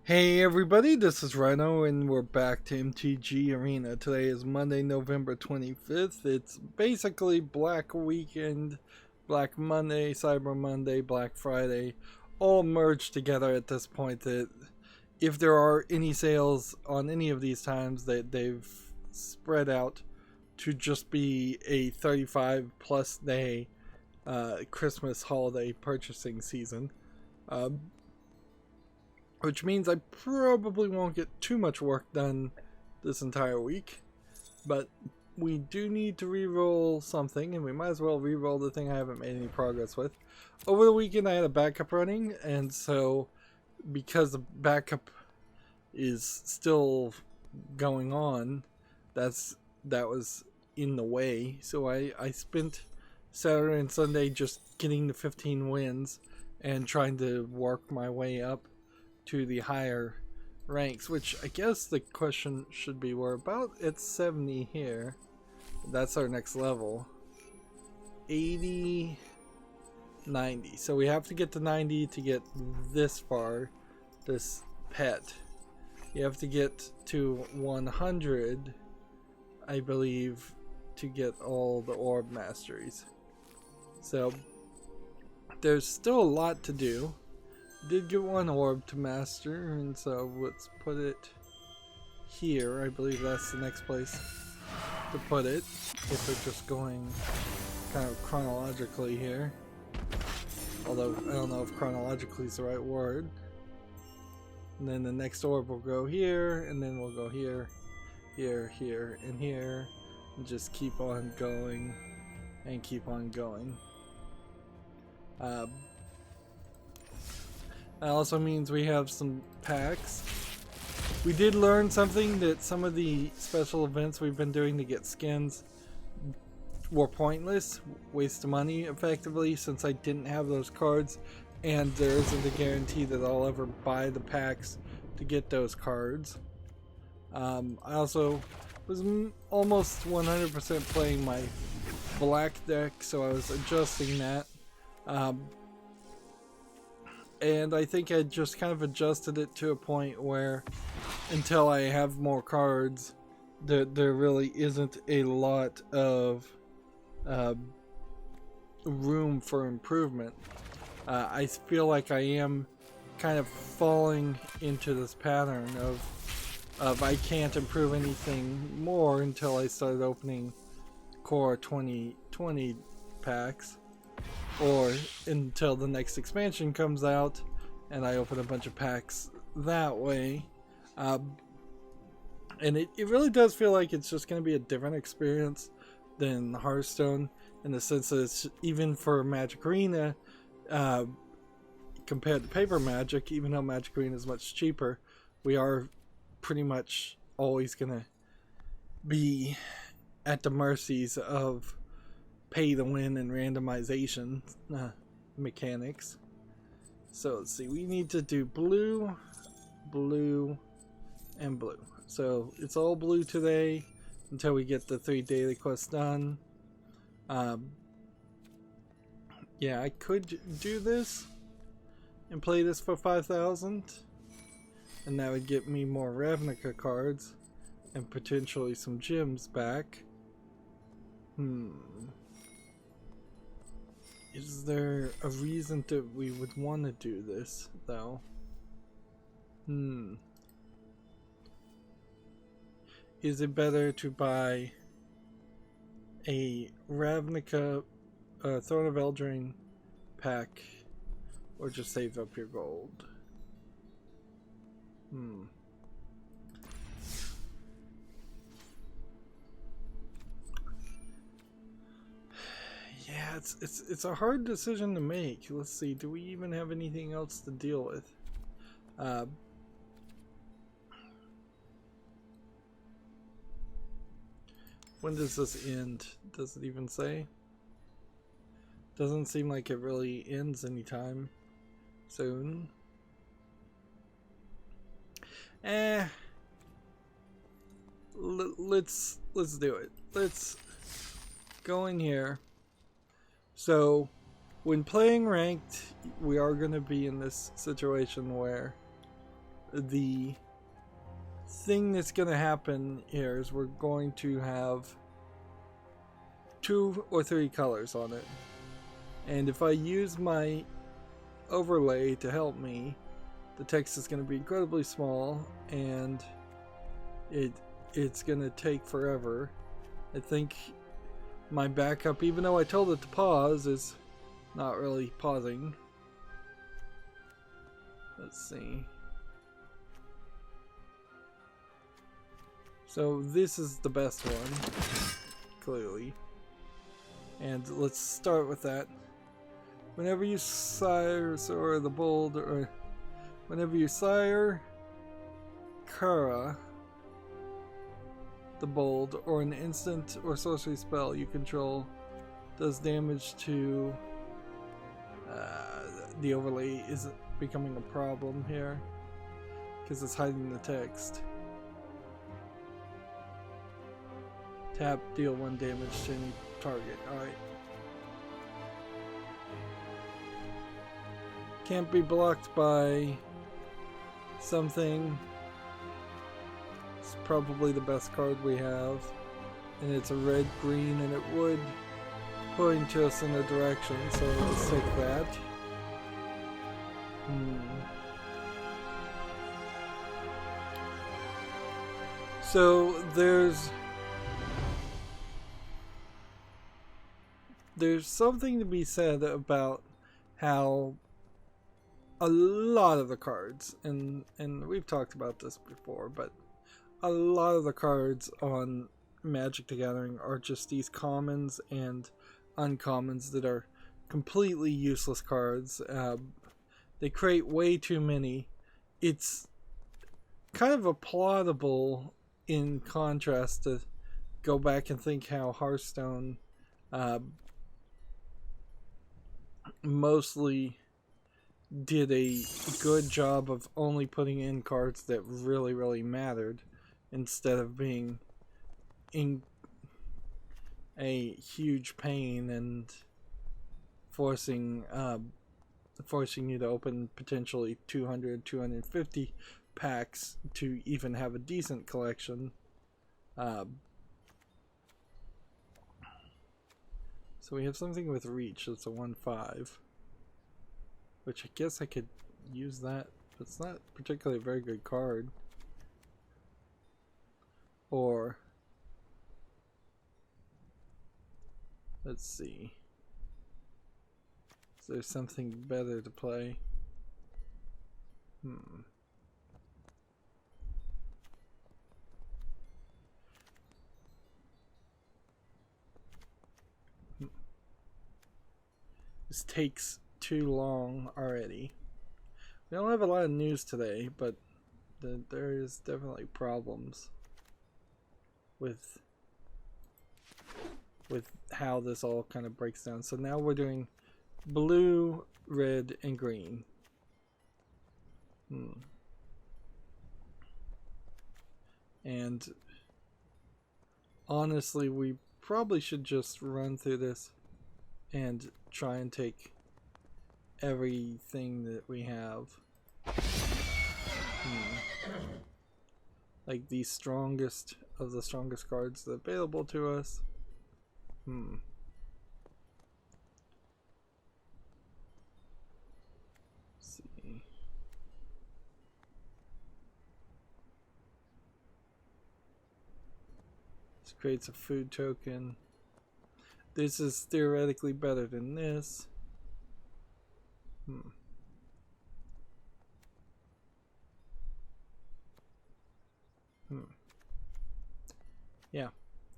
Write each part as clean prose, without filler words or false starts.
Hey everybody, this is Rydo and we're back to MTG Arena. Today is Monday, November 25th. It's basically Black Weekend, Black Monday, Cyber Monday, Black Friday, all merged together at this point. That if there are any sales on any of these times, that they've spread out to just be a 35 plus day Christmas holiday purchasing season. Which means I probably won't get too much work done this entire week. But we do need to re-roll something, and we might as well re-roll the thing I haven't made any progress with. Over the weekend I had a backup running, and so because the backup is still going on, that was in the way. So I spent Saturday and Sunday just getting the 15 wins and trying to work my way up to the higher ranks, which I guess the question should be, we're about at 70 here. That's our next level. 80, 90. So we have to get to 90 to get this far, this pet. You have to get to 100, I believe, to get all the orb masteries. So there's still a lot to do. Did get one orb to master, and so let's put it here. I believe that's the next place to put it, if we're just going kind of chronologically here. Although I don't know if chronologically is the right word. And then the next orb will go here, and then we'll go here, here, here, and here, and just keep on going and keep on going. That also means we have some packs. We did learn something, that some of the special events we've been doing to get skins were pointless, waste of money effectively, since I didn't have those cards, and there isn't a guarantee that I'll ever buy the packs to get those cards. I also was almost 100% playing my black deck, so I was adjusting that. And I think I just kind of adjusted it to a point where, until I have more cards, there really isn't a lot of room for improvement. I feel like I am kind of falling into this pattern of I can't improve anything more until I start opening core 2020 packs. Or until the next expansion comes out and I open a bunch of packs that way. And it really does feel like it's just going to be a different experience than Hearthstone, in the sense that it's, even for Magic Arena, compared to paper Magic, even though Magic Arena is much cheaper, we are pretty much always going to be at the mercies of pay to win and randomization mechanics. So let's see, we need to do blue, blue, and blue. So it's all blue today until we get the 3 daily quests done. Yeah, I could do this and play this for 5,000, and that would get me more Ravnica cards and potentially some gems back. Is there a reason that we would want to do this, though? Is it better to buy a Ravnica Throne of Eldraine pack, or just save up your gold? Yeah, it's a hard decision to make. Let's see, do we even have anything else to deal with? When does this end? Does it even say? Doesn't seem like it really ends anytime soon. Let's do it. Let's go in here. So when playing ranked, we are going to be in this situation where the thing that's going to happen here is we're going to have 2 or 3 colors on it, and if I use my overlay to help me, the text is going to be incredibly small and it's going to take forever. I think my backup, even though I told it to pause, is not really pausing. Let's see. So this is the best one, clearly. And let's start with that. Whenever you sire or the bold, or whenever you sire Kara, the bold, or an instant or sorcery spell you control does damage to the overlay isn't becoming a problem here because it's hiding the text. Tap, deal 1 damage to any target. Alright. Can't be blocked by something. It's probably the best card we have. And it's a red-green, and it would point us in a direction, so let's take that. So there's something to be said about how a lot of the cards, and we've talked about this before, but a lot of the cards on Magic the Gathering are just these commons and uncommons that are completely useless cards. They create way too many. It's kind of applaudable in contrast to go back and think how Hearthstone mostly did a good job of only putting in cards that really mattered instead of being in a huge pain and forcing you to open potentially 200-250 packs to even have a decent collection. So we have something with reach. It's a 1/5, which I guess I could use that, but it's not particularly a very good card. Or let's see, is there something better to play? This takes too long already. We don't have a lot of news today, but there is definitely problems with how this all kind of breaks down. So now we're doing blue, red, and green. And honestly, we probably should just run through this and try and take everything that we have. Like the strongest of the strongest cards available to us. Let's see. This creates a food token. This is theoretically better than this. Yeah,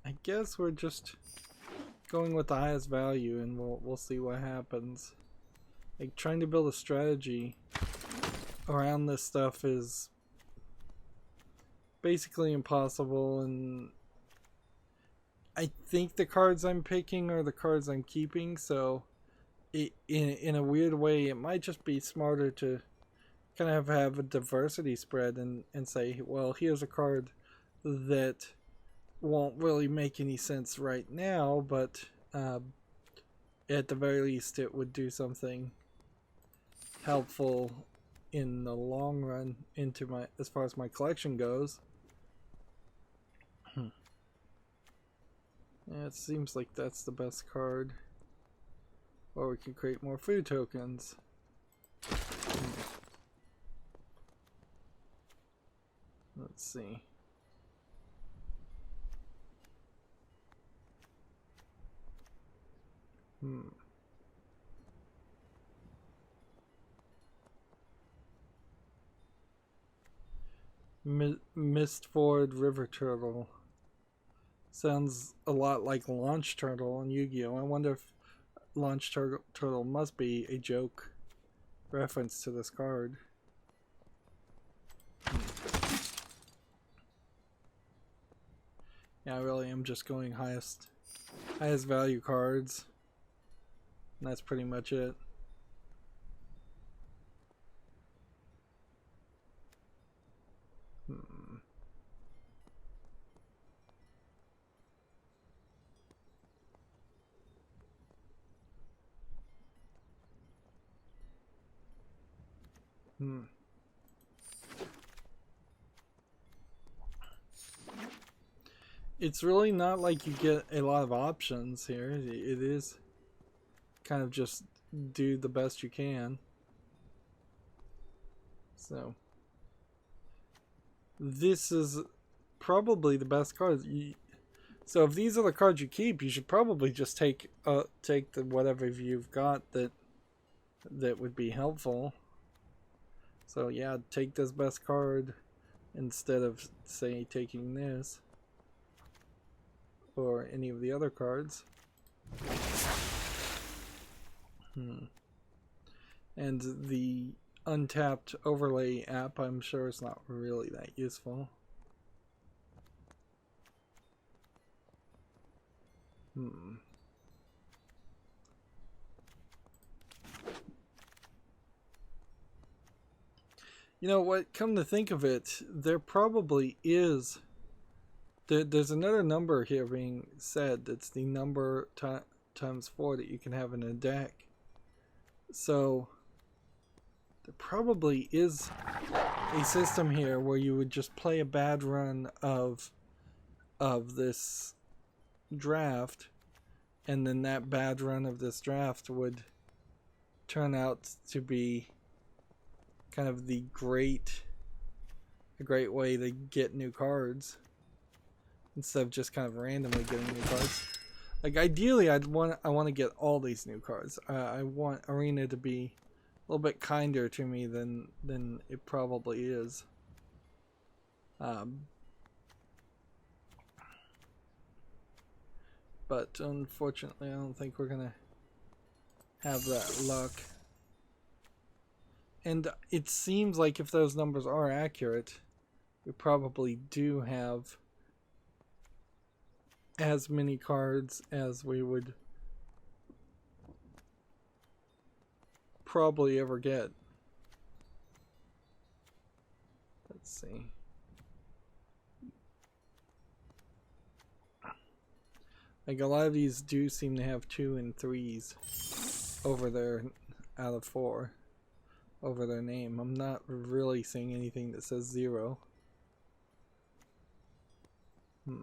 I guess we're just going with the highest value, and we'll see what happens. Like, trying to build a strategy around this stuff is basically impossible, and I think the cards I'm picking are the cards I'm keeping, so in a weird way it might just be smarter to kind of have a diversity spread and say, well, here's a card that won't really make any sense right now, but at the very least it would do something helpful in the long run into my, as far as my collection goes. Yeah, it seems like that's the best card. Or we can create more food tokens. Let's see. Mistford River Turtle. Sounds a lot like Launch Turtle in Yu-Gi-Oh! I wonder if Launch Turtle must be a joke reference to this card. Yeah, I really am just going highest value cards. And that's pretty much it. It's really not like you get a lot of options here. It is kind of just do the best you can. So this is probably the best card. So if these are the cards you keep, you should probably just take the whatever you've got that would be helpful. So yeah, take this best card instead of, say, taking this or any of the other cards. And the untapped overlay app, I'm sure it's not really that useful. You know what, come to think of it, there probably is, there's another number here being said. That's the number times 4 that you can have in a deck. So there probably is a system here where you would just play a bad run of this draft, and then that bad run of this draft would turn out to be kind of a great way to get new cards instead of just kind of randomly getting new cards. Like, ideally I want to get all these new cards. I want Arena to be a little bit kinder to me than it probably is. But unfortunately I don't think we're gonna have that luck. And it seems like if those numbers are accurate, we probably do have as many cards as we would probably ever get. Let's see. Like, a lot of these do seem to have 2 and 3s over their, out of 4. Over their name. I'm not really seeing anything that says 0. Yeah,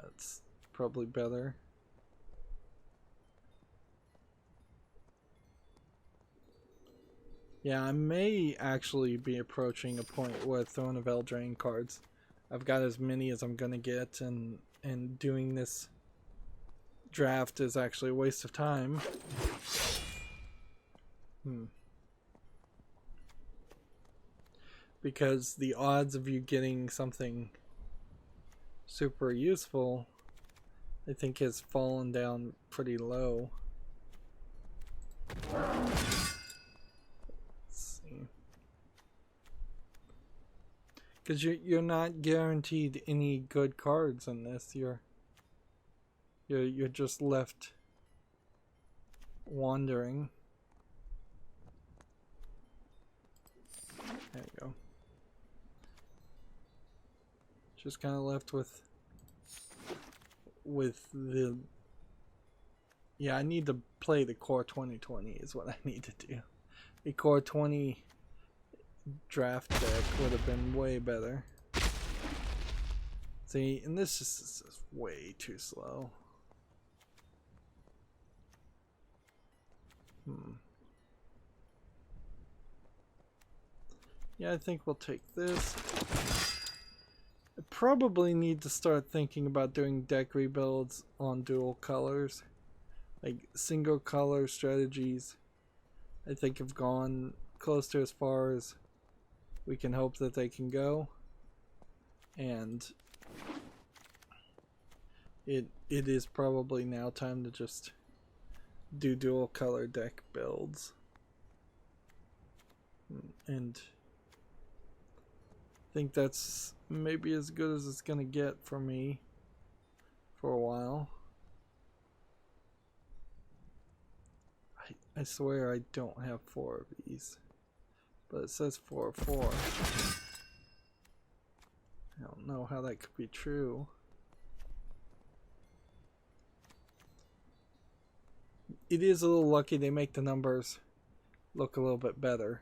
it's probably better. Yeah, I may actually be approaching a point where Throne of Eldraine cards, I've got as many as I'm gonna get, and doing this draft is actually a waste of time. Because the odds of you getting something super useful, I think has fallen down pretty low. Let's see. Because you're not guaranteed any good cards in this. You're just left wandering. There you go. Just kind of left with the... Yeah, I need to play the Core 2020 is what I need to do. The Core 20 draft deck would have been way better. See, and this is way too slow. Yeah, I think we'll take this. I probably need to start thinking about doing deck rebuilds on dual colors. Like single color strategies, I think have gone close to as far as we can hope that they can go. And it is probably now time to just do dual color deck builds. And I think that's maybe as good as it's gonna get for me for a while. I swear I don't have 4 of these, but it says 4 of 4. I don't know how that could be true. It is a little lucky they make the numbers look a little bit better.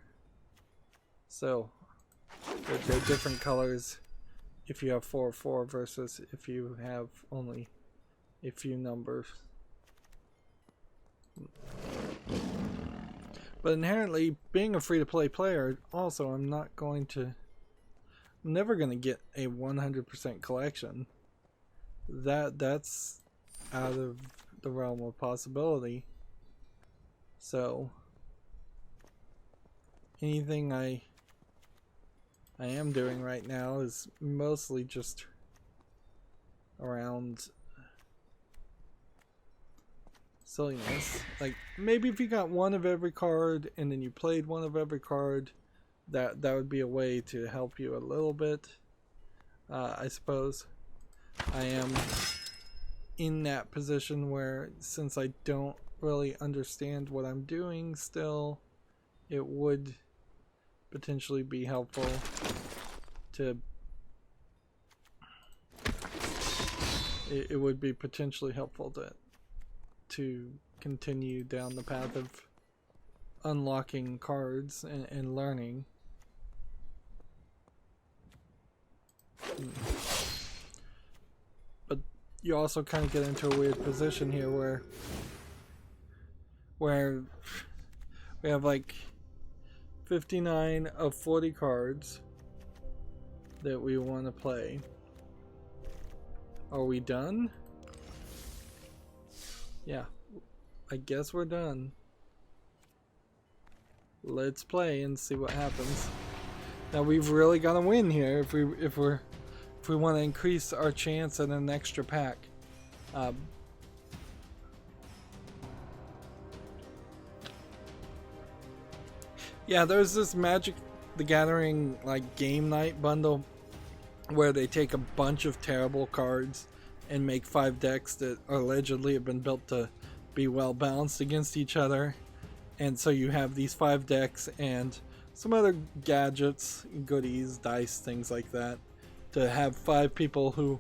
So they're different colors if you have 4 of 4 versus if you have only a few numbers. But inherently, being a free-to-play player, also I'm never going to get a 100% collection. That's out of the realm of possibility. So anything I am doing right now is mostly just around silliness. Like maybe if you got 1 of every card and then you played 1 of every card, that would be a way to help you a little bit. I suppose I am in that position where, since I don't really understand what I'm doing still, it would potentially be helpful to it would be potentially helpful to continue down the path of unlocking cards and learning. But you also kind of get into a weird position here where we have like 59 of 40 cards that we want to play. Are we done? Yeah, I guess we're done. Let's play and see what happens. Now we've really got to win here if we want to increase our chance at an extra pack. Yeah, there's this Magic the Gathering like game night bundle where they take a bunch of terrible cards and make 5 decks that allegedly have been built to be well balanced against each other. And so you have these 5 decks and some other gadgets, goodies, dice, things like that, to have 5 people who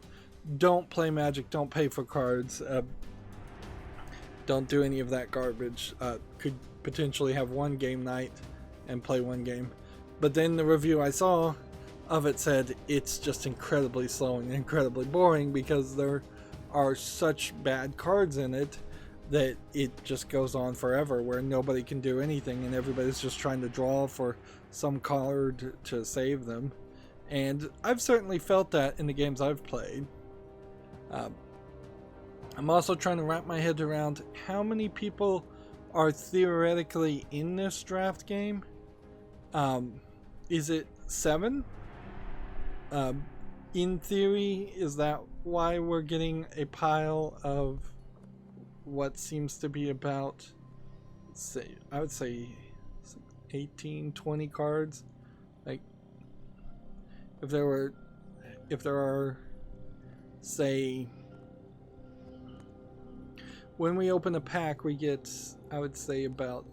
don't play Magic, don't pay for cards, don't do any of that garbage, could potentially have 1 game night and play 1 game. But then the review I saw of it said it's just incredibly slow and incredibly boring because there are such bad cards in it that it just goes on forever, where nobody can do anything and everybody's just trying to draw for some card to save them. And I've certainly felt that in the games I've played. I'm also trying to wrap my head around how many people are theoretically in this draft game. Is it 7? in theory, is that why we're getting a pile of what seems to be about, say, I would say 18, 20 cards? Like, if there are, say, when we open a pack, we get, I would say, about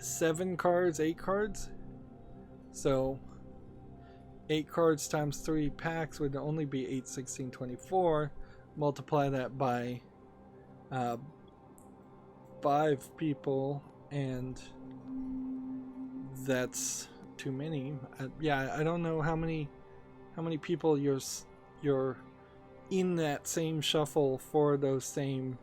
7 cards, 8 cards. So 8 cards times 3 packs would only be 8, 16, 24. Multiply that by 5 people, and that's too many. Yeah, I don't know how many people you're in that same shuffle for those same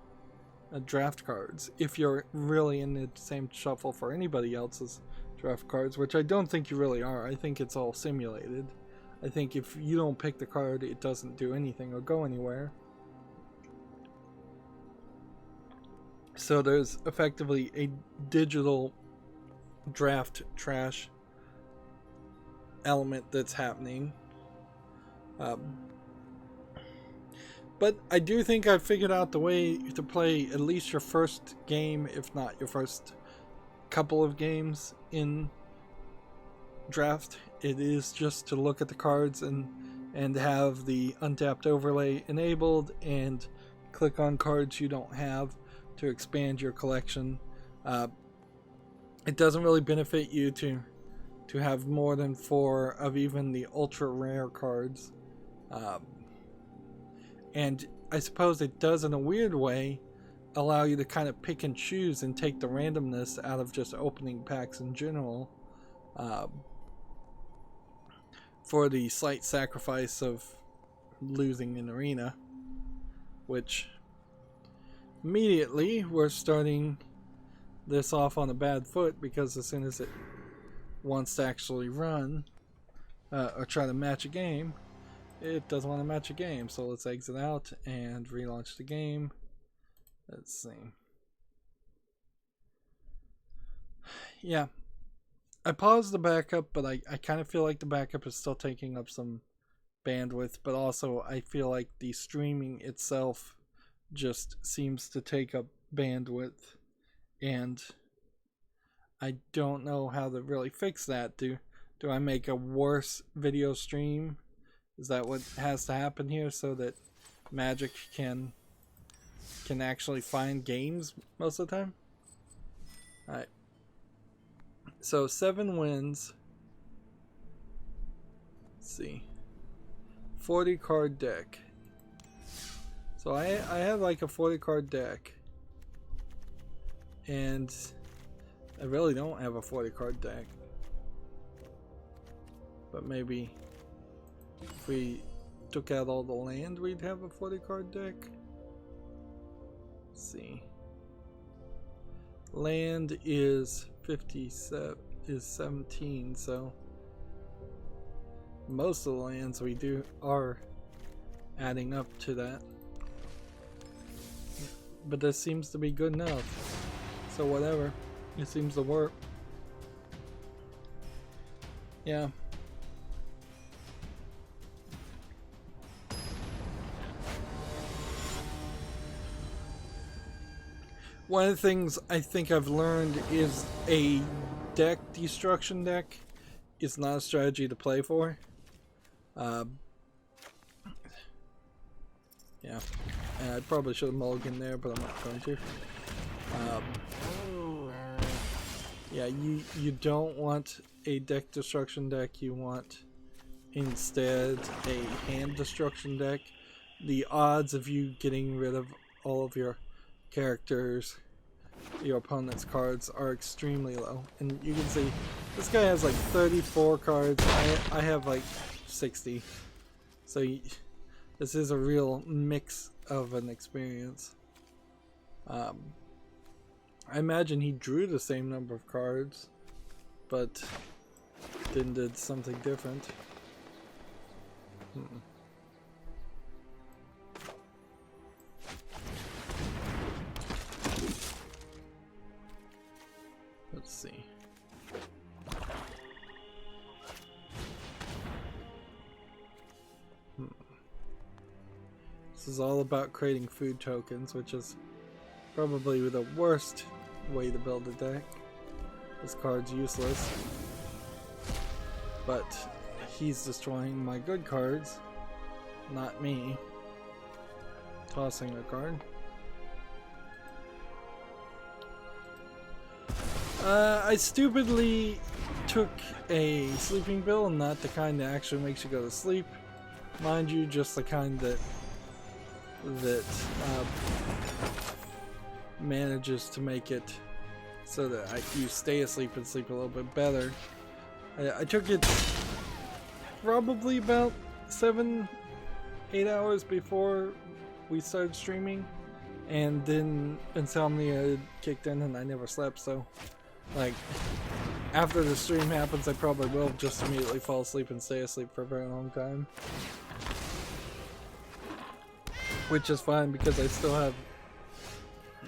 draft cards. If you're really in the same shuffle for anybody else's draft cards, which I don't think you really are. I think it's all simulated. I think if you don't pick the card, it doesn't do anything or go anywhere. So there's effectively a digital draft trash element that's happening. But I do think I've figured out the way to play at least your first game, if not your first couple of games in draft. It is just to look at the cards and have the untapped overlay enabled and click on cards you don't have to expand your collection. It doesn't really benefit you to have more than 4 of even the ultra rare cards. And I suppose it does, in a weird way, allow you to kind of pick and choose and take the randomness out of just opening packs in general, for the slight sacrifice of losing an arena, which immediately we're starting this off on a bad foot, because as soon as it wants to actually run or try to match a game, it doesn't want to match a game. So let's exit out and relaunch the game. Let's see. Yeah, I paused the backup, but I kind of feel like the backup is still taking up some bandwidth, but also I feel like the streaming itself just seems to take up bandwidth, and I don't know how to really fix that. Do I make a worse video stream? Is that what has to happen here so that Magic can actually find games most of the time? Alright. So 7 wins. Let's see. 40 card deck. So I have like a 40 card deck. And I really don't have a 40 card deck. But maybe if we took out all the land, we'd have a 40 card deck. Let's see. Land is 57, is 17, so most of the lands we do are adding up to that. But this seems to be good enough. So whatever. It seems to work. Yeah. One of the things I think I've learned is a deck destruction deck is not a strategy to play for. Yeah, I probably should have mulliganed there, but I'm not going to. Yeah, you don't want a deck destruction deck. You want instead a hand destruction deck. The odds of you getting rid of all of your characters, your opponent's cards, are extremely low. And you can see this guy has like 34 cards. I have like 60. So this is a real mix of an experience. I imagine he drew the same number of cards, but then did something different. Let's see. is all about creating food tokens, which is probably the worst way to build a deck. This card's useless. But he's destroying my good cards, not me. Tossing a card. I stupidly took a sleeping pill, not the kind that actually makes you go to sleep. Mind you, just the kind that manages to make it so that you stay asleep and sleep a little bit better. I took it probably about 7-8 hours before we started streaming, and then insomnia kicked in and I never slept, so like after the stream happens I probably will just immediately fall asleep and stay asleep for a very long time. Which is fine because I still have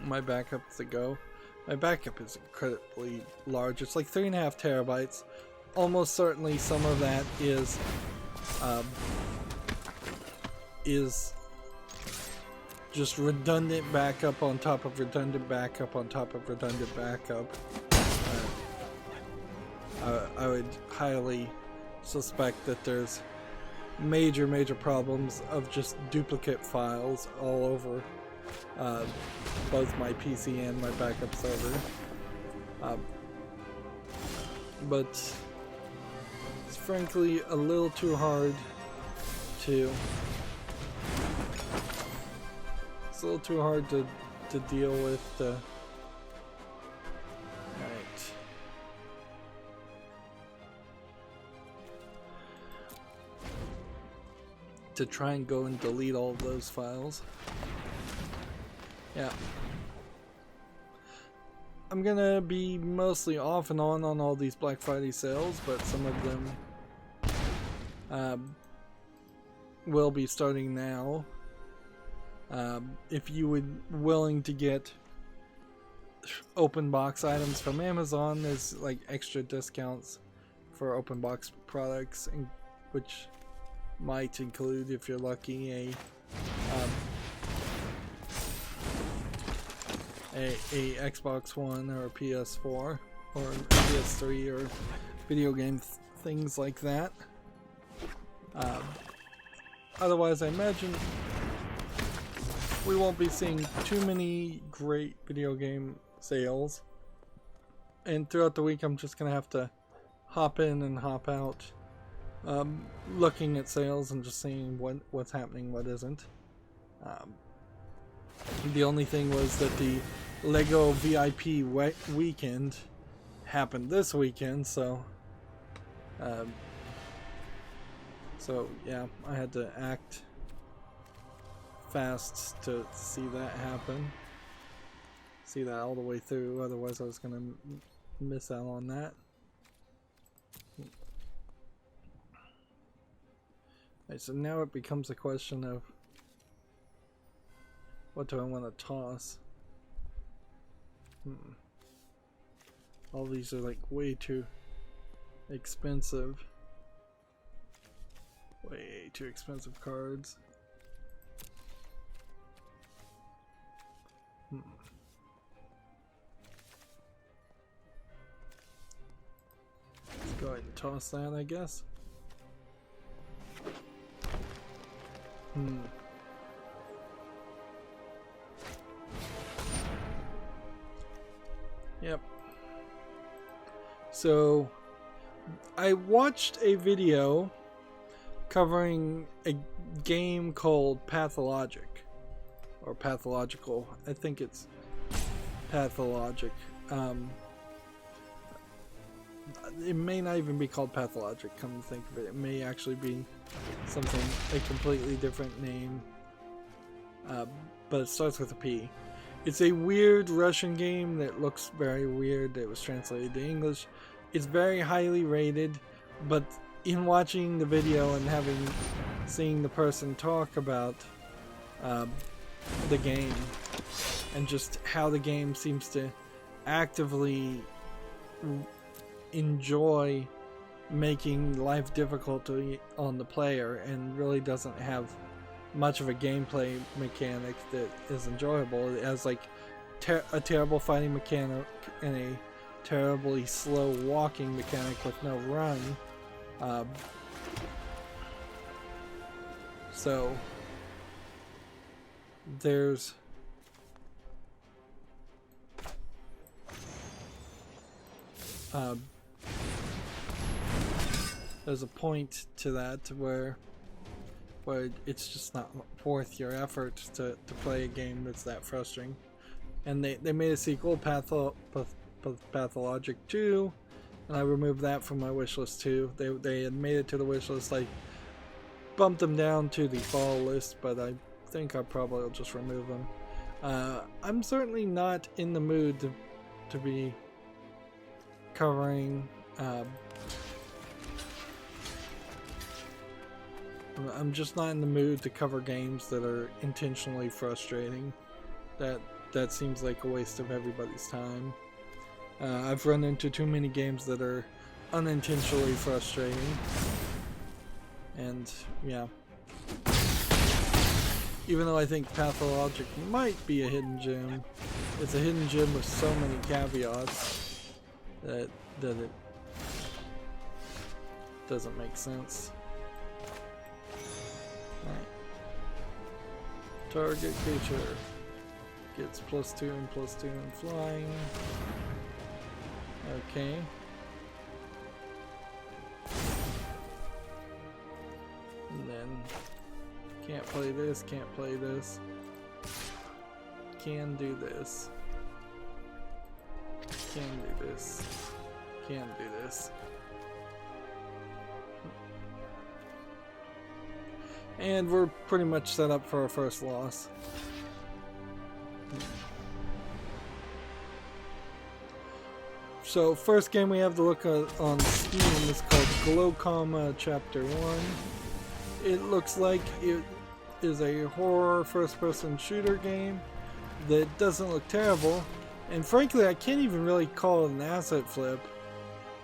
my backup to go. My backup is incredibly large. It's like 3.5 terabytes. Almost certainly some of that is just redundant backup on top of redundant backup on top of redundant backup. I would highly suspect that there's major problems of just duplicate files all over both my PC and my backup server. But it's frankly a little too hard to deal with the to try and go and delete all of those files. Yeah. I'm gonna be mostly off and on all these Black Friday sales, but some of them will be starting now. If you would willing to get open box items from Amazon, there's like extra discounts for open box products, which might include, if you're lucky, a Xbox One or a PS4 or a PS3 or video game things like that. Otherwise, I imagine we won't be seeing too many great video game sales, and throughout the week I'm just gonna have to hop in and hop out, looking at sales and just seeing what's happening, what isn't. The only thing was that the Lego VIP weekend happened this weekend, so yeah, I had to act fast to see that happen, see that all the way through, otherwise I was gonna miss out on that. Right, so now it becomes a question of what do I want to toss? All these are like way too expensive. Way too expensive cards. Let's go ahead and toss that, I guess. Yep. So I watched a video covering a game called Pathologic, or Pathological. I think it's Pathologic. It may not even be called Pathologic, come to think of it. It may actually be something, a completely different name. But it starts with a P. It's a weird Russian game that looks very weird. It was translated to English. It's very highly rated, but in watching the video and seeing the person talk about the game and just how the game seems to actively enjoy making life difficult on the player and really doesn't have much of a gameplay mechanic that is enjoyable. It has like a terrible fighting mechanic and a terribly slow walking mechanic with no run. So there's a point to that where it's just not worth your effort to play a game that's that frustrating. And they made a sequel, Pathologic 2, and I removed that from my wish list too. They had made it to the wish list. I bumped them down to the fall list, but I think I probably will just remove them. I'm certainly not in the mood to be covering I'm just not in the mood to cover games that are intentionally frustrating. That seems like a waste of everybody's time. I've run into too many games that are unintentionally frustrating. And yeah. Even though I think Pathologic might be a hidden gem, it's a hidden gem with so many caveats that it doesn't make sense. Alright. Target creature gets +2 and +2 in flying. Okay. And then can't play this, can't play this. Can do this. Can do this. Can do this. And we're pretty much set up for our first loss. So first game we have to look at on Steam is called Glowcoma Chapter 1. It looks like it is a horror first-person shooter game that doesn't look terrible. And frankly, I can't even really call it an asset flip.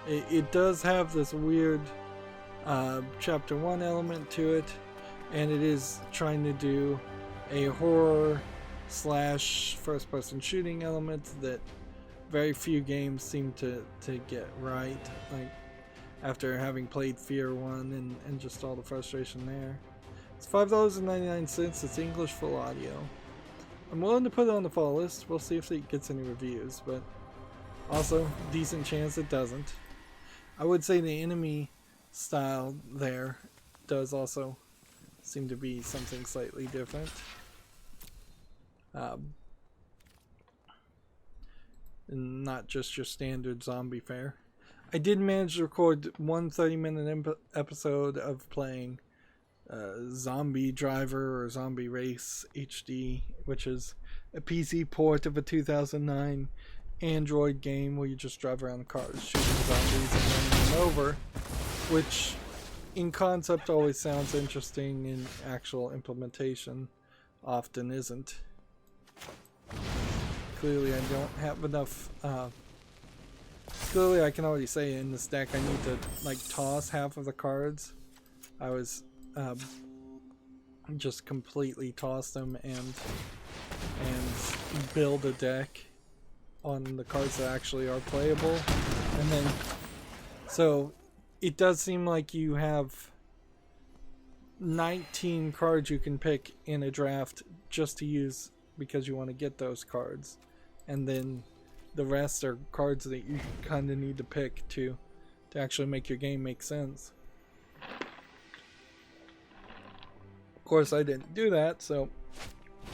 It does have this weird Chapter 1 element to it. And it is trying to do a horror / first-person shooting element that very few games seem to get right. Like after having played Fear 1 and just all the frustration there. It's $5.99. It's English full audio. I'm willing to put it on the fall list. We'll see if it gets any reviews, but also decent chance it doesn't. I would say the enemy style there does also seem to be something slightly different. Not just your standard zombie fare. I did manage to record one 30-minute episode of playing Zombie Driver or Zombie Race HD, which is a PC port of a 2009 Android game where you just drive around the cars shooting zombies and running them over, which in concept always sounds interesting, in actual implementation often isn't. Clearly I don't have enough, clearly I can already say in this deck I need to like toss half of the cards. I was just completely toss them and build a deck on the cards that actually are playable. And then, so it does seem like you have 19 cards you can pick in a draft just to use because you want to get those cards. And then the rest are cards that you kind of need to pick to actually make your game make sense. Of course, I didn't do that, so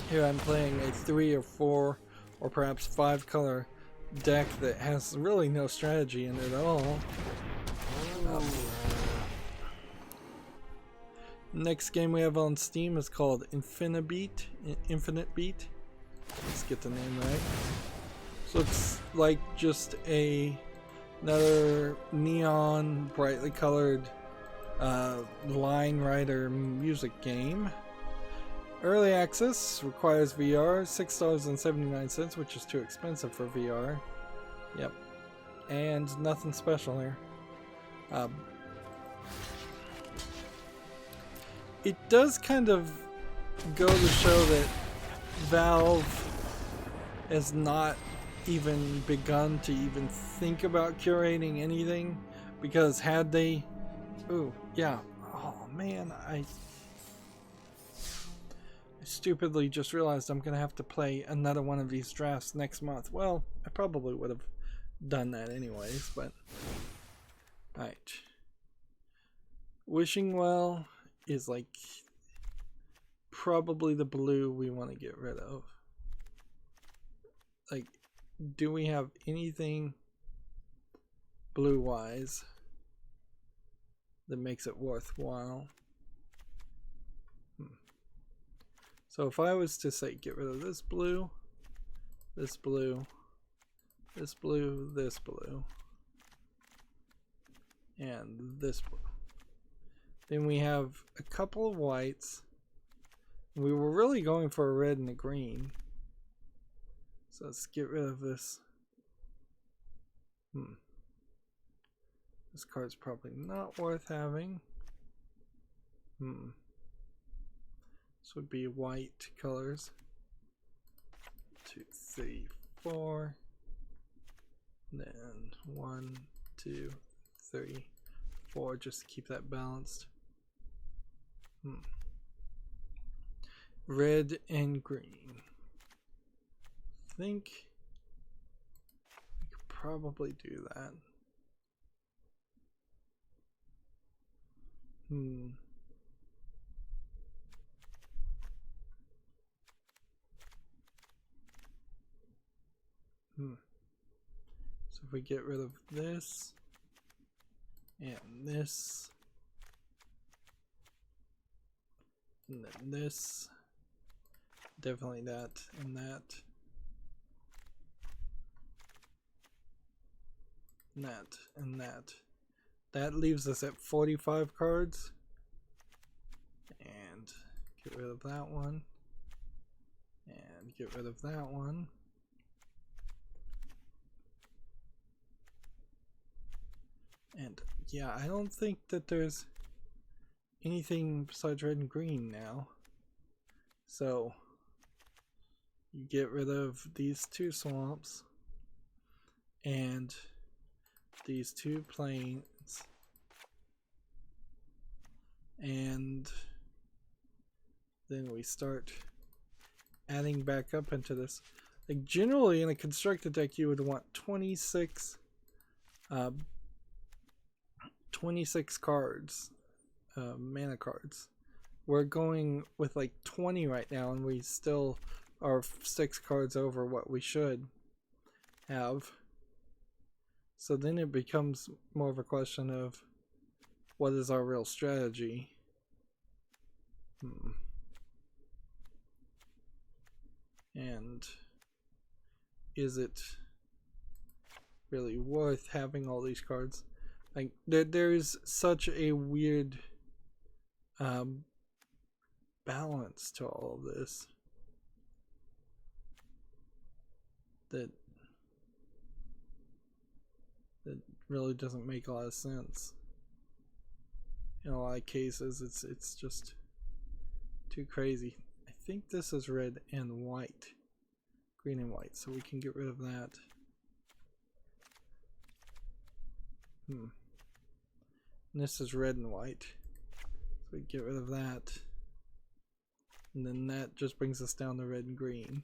here I'm playing a 3 or 4 or perhaps 5 color deck that has really no strategy in it at all. Next game we have on Steam is called Infinite Beat. Let's get the name right. So it's like just another neon, brightly colored line rider music game. Early access requires VR, $6.79, which is too expensive for VR. Yep. And nothing special here. It does kind of go to show that Valve has not even begun to even think about curating anything, because had they, oh yeah, oh man, I stupidly just realized I'm gonna have to play another one of these drafts next month. Well, I probably would have done that anyways, but alright. Wishing Well is like probably the blue we want to get rid of. Like, do we have anything blue wise that makes it worthwhile? So if I was to say get rid of this blue, this blue, this blue, this blue, and this blue, then we have a couple of whites. We were really going for a red and a green. So let's get rid of this. This card's probably not worth having. This would be white colors. 2, 3, 4. Then 1, 2, 3, 4, just to keep that balanced. Red and green. I think we could probably do that. So if we get rid of this and this and then this, definitely that and that and that and that. That leaves us at 45 cards. And get rid of that one. And get rid of that one. And yeah, I don't think that there's anything besides red and green now. So you get rid of these two swamps and these two plains, and then we start adding back up into this. Like, generally in a constructed deck you would want 26 cards, mana cards. We're going with like 20 right now, and we still are 6 cards over what we should have. So then it becomes more of a question of what is our real strategy. And is it really worth having all these cards? Like, there's such a weird balance to all of this that really doesn't make a lot of sense. In a lot of cases, it's just too crazy. I think this is red and white, green and white, so we can get rid of that. And this is red and white, so we get rid of that, and then that just brings us down to red and green.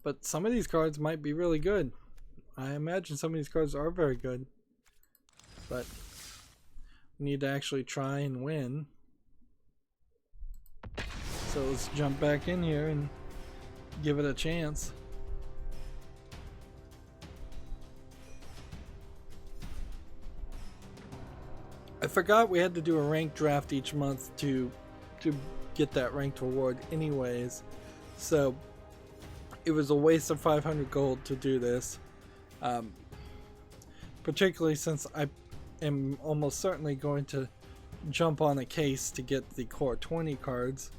But some of these cards might be really good. I imagine some of these cards are very good, but we need to actually try and win. So let's jump back in here and give it a chance. I forgot we had to do a ranked draft each month to get that ranked reward anyways, so it was a waste of 500 gold to do this, particularly since I am almost certainly going to jump on a case to get the core 20 cards,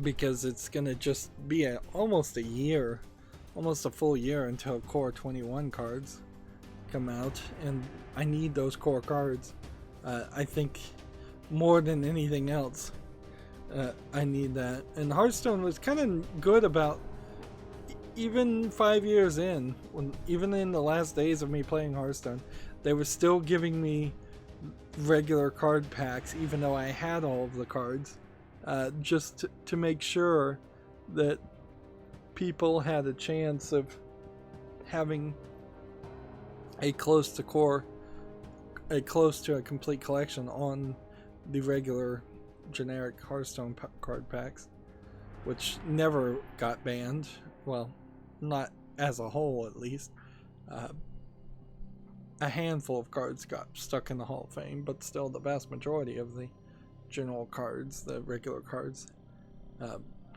because it's gonna just be almost a year, almost a full year until core 21 cards come out, and I need those core cards. I think more than anything else. I need that. And Hearthstone was kind of good about, even 5 years in, even in the last days of me playing Hearthstone, they were still giving me regular card packs, even though I had all of the cards, just to make sure that people had a chance of having a close to a complete collection on the regular generic Hearthstone card packs, which never got banned. Well, not as a whole, at least. A handful of cards got stuck in the Hall of Fame, but still the vast majority of the general cards, the regular cards,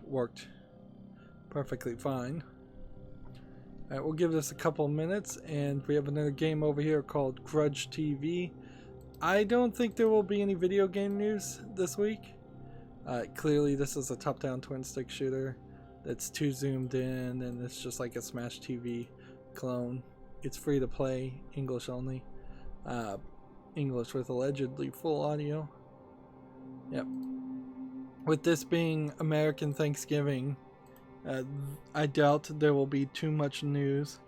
worked perfectly fine. Alright, we'll give this a couple minutes, and we have another game over here called Grudge TV. I don't think there will be any video game news this week. Clearly this is a top-down twin-stick shooter that's too zoomed in, and it's just like a Smash TV clone. It's free to play, English only. English with allegedly full audio. Yep. With this being American Thanksgiving, I doubt there will be too much news.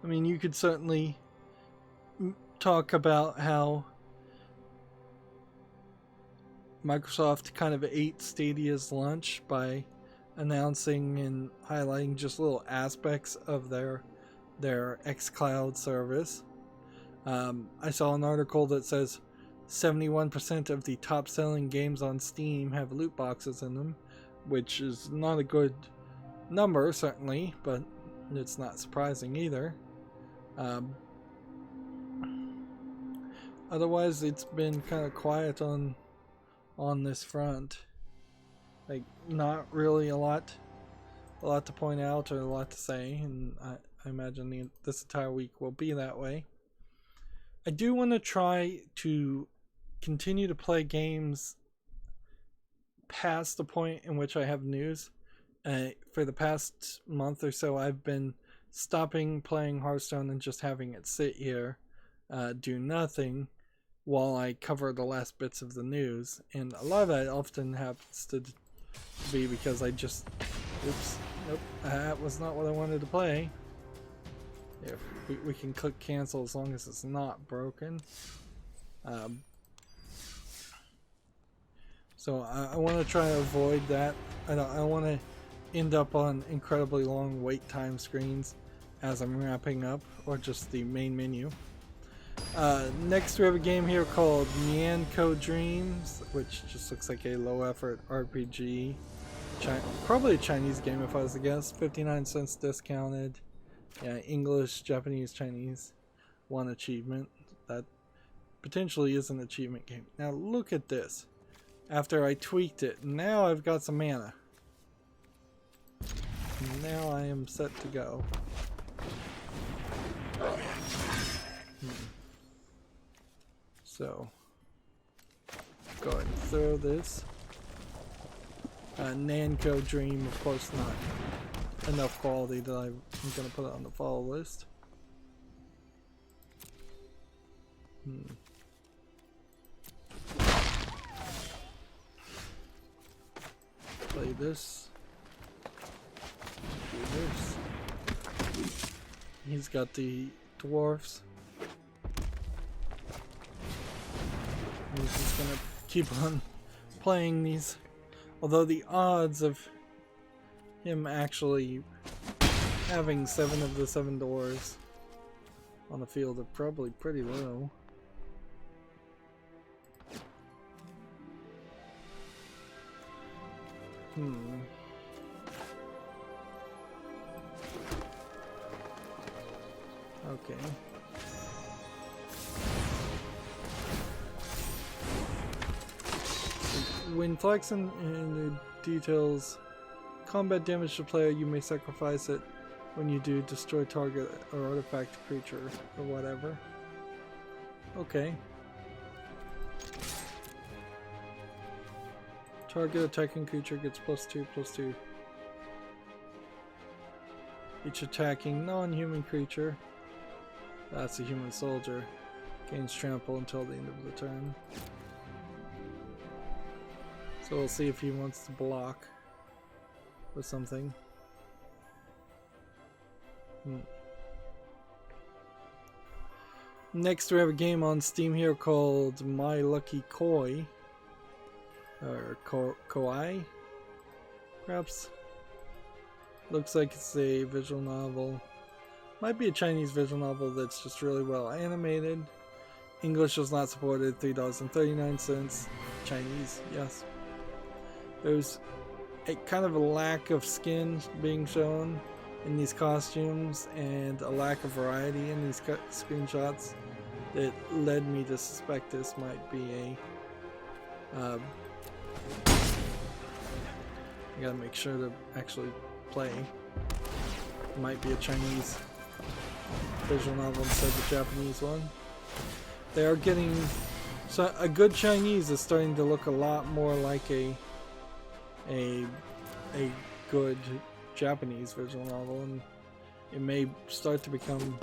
I mean, you could certainly talk about how Microsoft kind of ate Stadia's lunch by announcing and highlighting just little aspects of their xCloud service. I saw an article that says 71% of the top-selling games on Steam have loot boxes in them, which is not a good number, certainly, but it's not surprising either. Otherwise, it's been kind of quiet on this front. Like, not really a lot to point out or a lot to say, and I imagine this entire week will be that way. I do want to try to continue to play games past the point in which I have news. For the past month or so, I've been stopping playing Hearthstone and just having it sit here, do nothing, while I cover the last bits of the news. And a lot of that often happens to be because I just, oops, nope, that was not what I wanted to play. Yeah, we can click cancel as long as it's not broken. So I want to try to avoid that. I don't want to end up on incredibly long wait time screens as I'm wrapping up, or just the main menu. Next we have a game here called Nyanko Dreams, which just looks like a low effort RPG. Probably a Chinese game if I was to guess. 59 cents discounted. Yeah, English, Japanese, Chinese. 1 achievement. That potentially is an achievement game. Now look at this. After I tweaked it, now I've got some mana. Now I am set to go. So, go ahead and throw this. Nyanko Dream, of course not enough quality that I'm going to put it on the follow list. Play this. Do this. He's got the dwarfs. He's just gonna keep on playing these. Although the odds of him actually having 7 of the 7 doors on the field are probably pretty low. Okay. When flexing in the details, combat damage to player, you may sacrifice it when you do destroy target or artifact creature or whatever. Okay. Target attacking creature gets +2/+2. Each attacking non-human creature, that's a human soldier, gains trample until the end of the turn. So we'll see if he wants to block with something. Next we have a game on Steam here called My Lucky Koi. Or Koi? Perhaps? Looks like it's a visual novel. Might be a Chinese visual novel that's just really well animated. English is not supported, $3.39. Chinese, yes. There's a kind of a lack of skin being shown in these costumes and a lack of variety in these screenshots that led me to suspect this might be a I gotta make sure to actually play. It might be a Chinese visual novel instead of the Japanese one. They are getting so a good Chinese is starting to look a lot more like a good Japanese visual novel, and it may start to become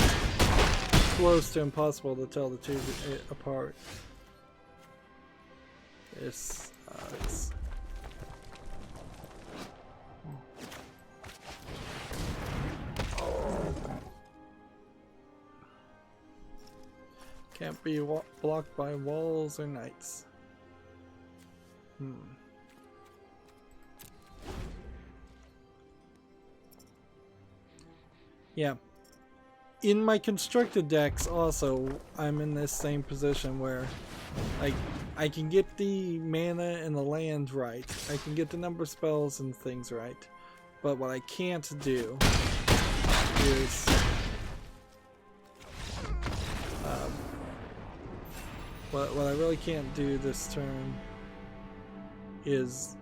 close to impossible to tell the two apart. It's can't be blocked by walls or knights. Yeah. In my constructed decks also, I'm in this same position where I can get the mana and the land right. I can get the number of spells and things right. But what I can't do is what I really can't do this turn is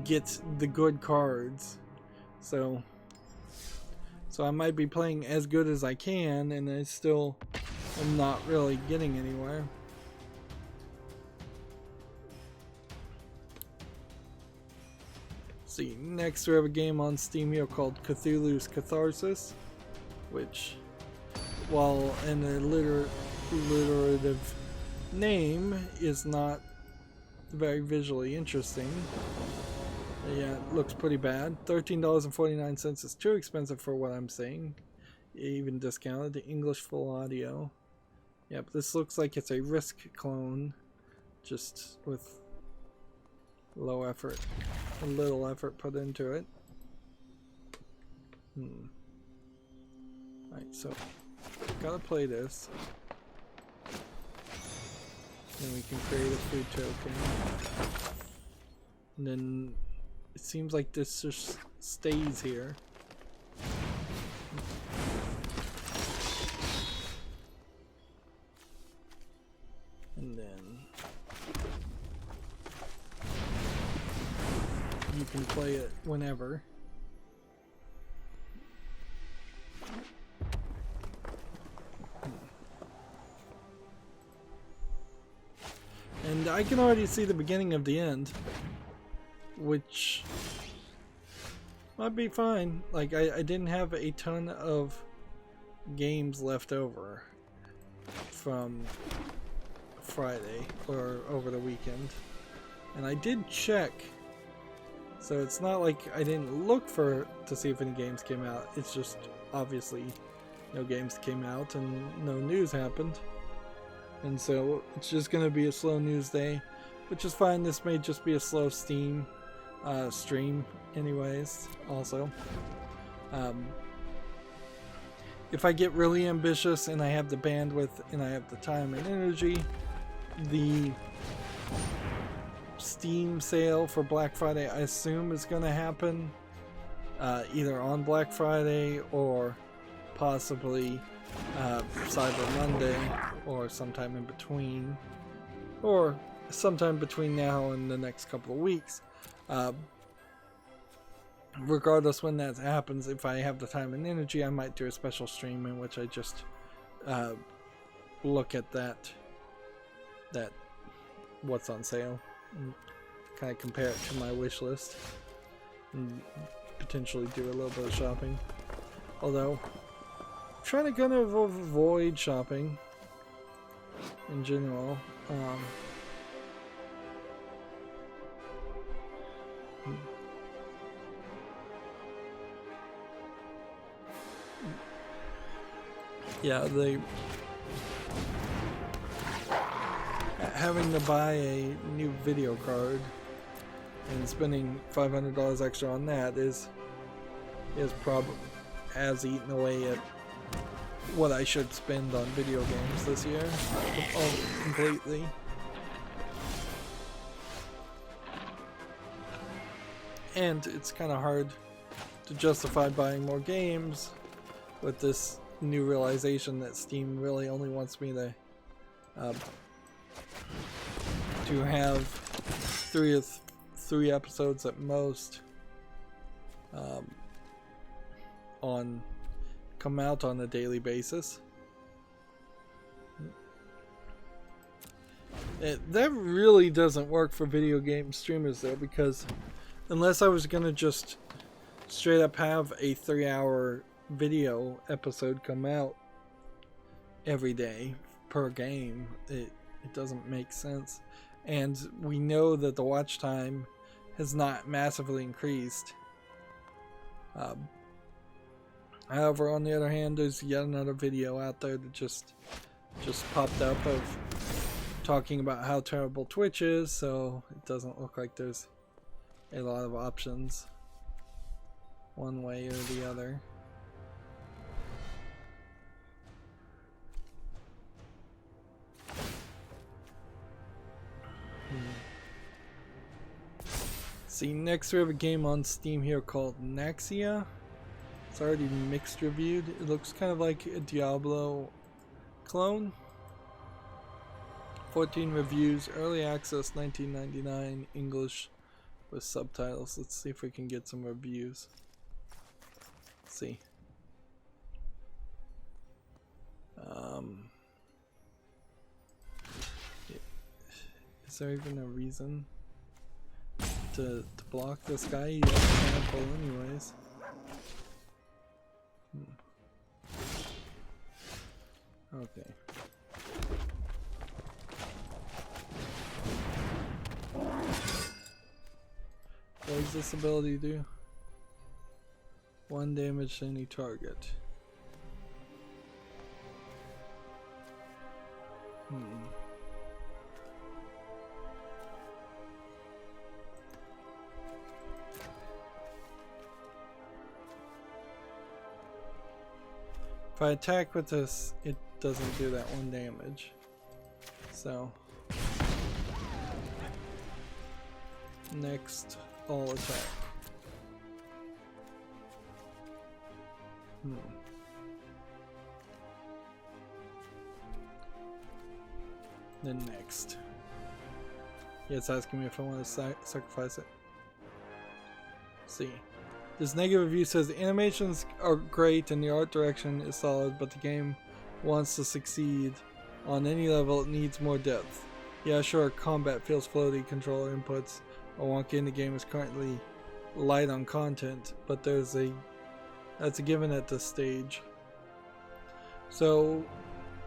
get the good cards. So I might be playing as good as I can, and I still am not really getting anywhere. See, next we have a game on Steam here called Cthulhu's Catharsis, which, while in a alliterative name, is not very visually interesting. Yeah, it looks pretty bad. $13.49 is too expensive for what I'm saying. Even discounted. The English full audio. Yep, this looks like it's a Risk clone, just with low effort, a little effort put into it. Alright, so gotta play this. Then we can create a food token. And then it seems like this just stays here. And then you can play it whenever. And I can already see the beginning of the end, which might be fine. Like, I didn't have a ton of games left over from Friday or over the weekend, and I did check, so it's not like I didn't look to see if any games came out. It's just obviously no games came out and no news happened, and so it's just gonna be a slow news day, which is fine. This may just be a slow Steam stream anyways. Also, if I get really ambitious and I have the bandwidth and I have the time and energy, the Steam sale for Black Friday, I assume, is going to happen either on Black Friday or possibly Cyber Monday, or sometime in between, or sometime between now and the next couple of weeks. Regardless when that happens, if I have the time and energy, I might do a special stream in which I just look at that what's on sale and kind of compare it to my wish list and potentially do a little bit of shopping. Although I'm trying to kind of avoid shopping in general. Yeah, they having to buy a new video card and spending $500 extra on that is probably has eaten away at what I should spend on video games this year. Completely. And it's kind of hard to justify buying more games with this new realization that Steam really only wants me to have three episodes at most come out on a daily basis. That really doesn't work for video game streamers though, because unless I was gonna just straight up have a 3-hour video episode come out every day per game, it doesn't make sense. And we know that the watch time has not massively increased. However, on the other hand, there's yet another video out there that just popped up of talking about how terrible Twitch is, so it doesn't look like there's a lot of options one way or the other. See, next we have a game on Steam here called Naxia. It's already mixed reviewed. It looks kind of like a Diablo clone. 14 reviews, early access, $19.99, English with subtitles. Let's see if we can get some reviews. Let's see. Is there even a reason to block this guy? He has a sample anyways. Okay. What does this ability do? 1 damage to any target. If I attack with this, it doesn't do that 1 damage. So next, all attack. Then next. Yeah, it's asking me if I want to sacrifice it. Let's see. This negative review says the animations are great and the art direction is solid, but the game wants to succeed on any level. It needs more depth. Yeah, sure, combat feels floaty, controller inputs are wonky, and the game is currently light on content, but that's a given at this stage. So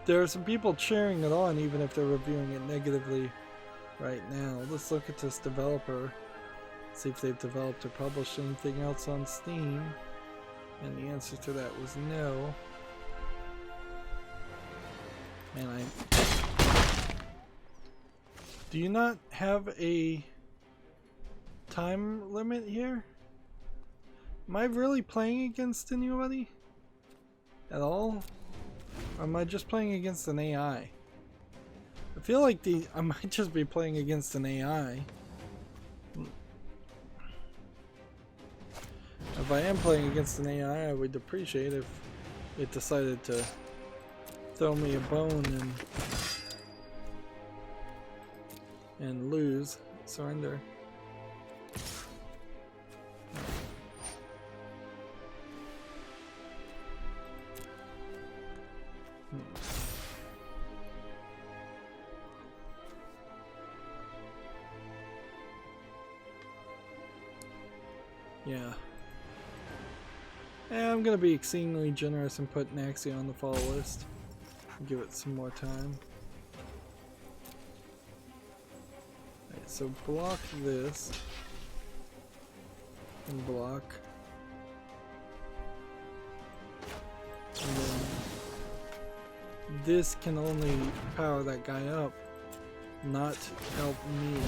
there are some people cheering it on even if they're reviewing it negatively right now. Let's look at this developer, see if they've developed or published anything else on Steam, and the answer to that was no. And do you not have a time limit here? Am I really playing against anybody at all? Or am I just playing against an AI? I feel like I might just be playing against an AI. If I am playing against an AI, I would appreciate if it decided to throw me a bone and lose, surrender. Yeah. And I'm gonna be exceedingly generous and put Naxia on the follow list. Give it some more time. Right, so block this. And block. And then this can only power that guy up, not help me.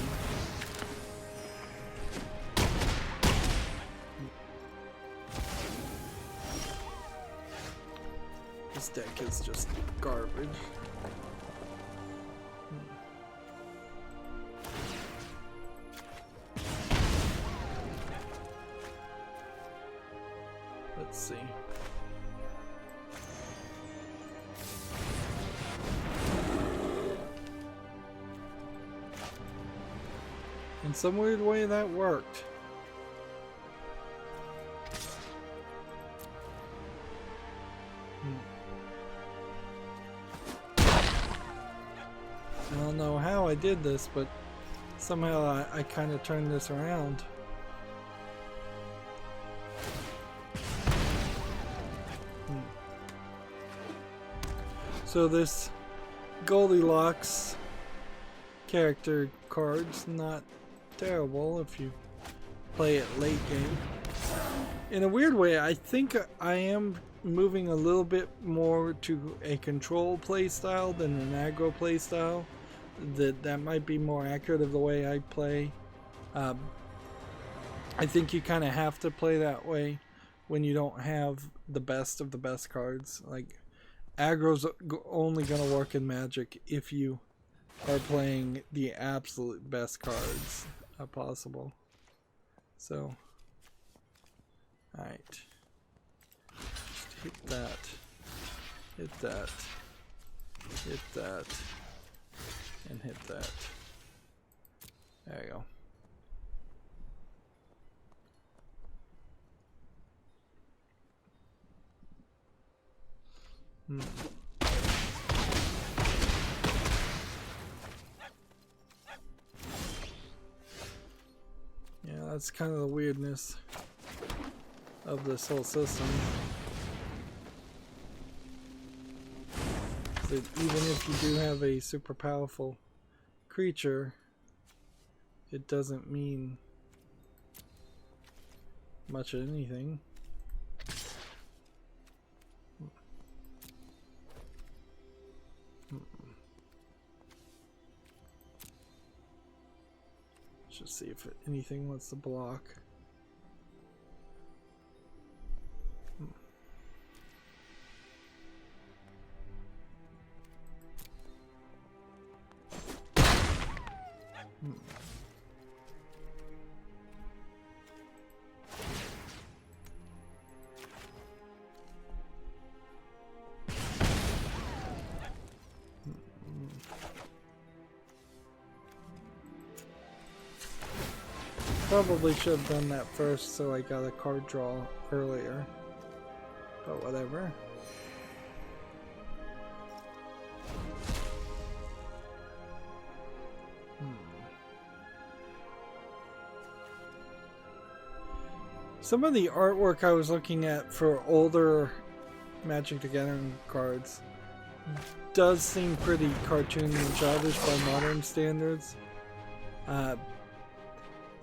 This deck is just garbage. Let's see. In some weird way that worked. I don't know how I did this, but somehow I kind of turned this around. So this Goldilocks character card's not terrible if you play it late game. In a weird way, I think I am moving a little bit more to a control playstyle than an aggro playstyle. That might be more accurate of the way I play. I think you kind of have to play that way when you don't have the best of the best cards. Like, aggro's only going to work in Magic if you are playing the absolute best cards possible. So, alright. Just hit that. Hit that. Hit that. And hit that. There you go. Yeah, that's kind of the weirdness of this whole system. That even if you do have a super powerful creature, it doesn't mean much of anything. Let's just see if anything wants to block. Probably should have done that first so I got a card draw earlier, but whatever. Some of the artwork I was looking at for older Magic the Gathering cards does seem pretty cartoony and childish by modern standards.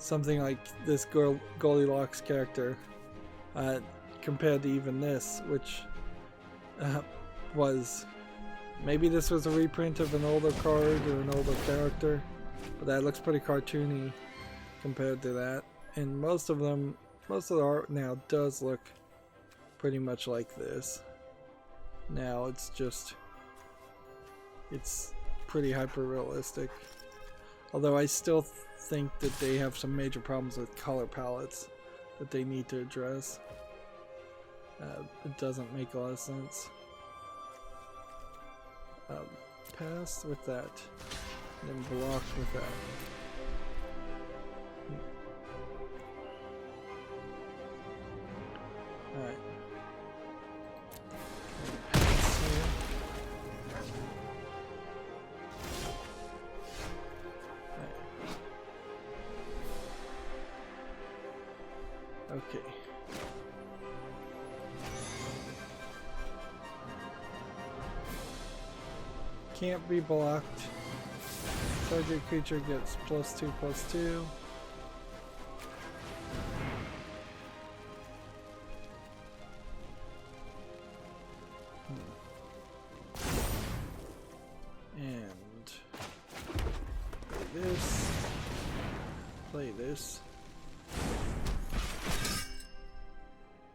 Something like this Goldilocks character compared to even this, which was, maybe this was a reprint of an older card or an older character, but that looks pretty cartoony compared to that. And most of the art now does look pretty much like this. Now it's pretty hyper realistic. Although I still think that they have some major problems with color palettes that they need to address. It doesn't make a lot of sense. Pass with that, and then block with that. Alright. Okay. Can't be blocked. Target creature gets +2/+2. this.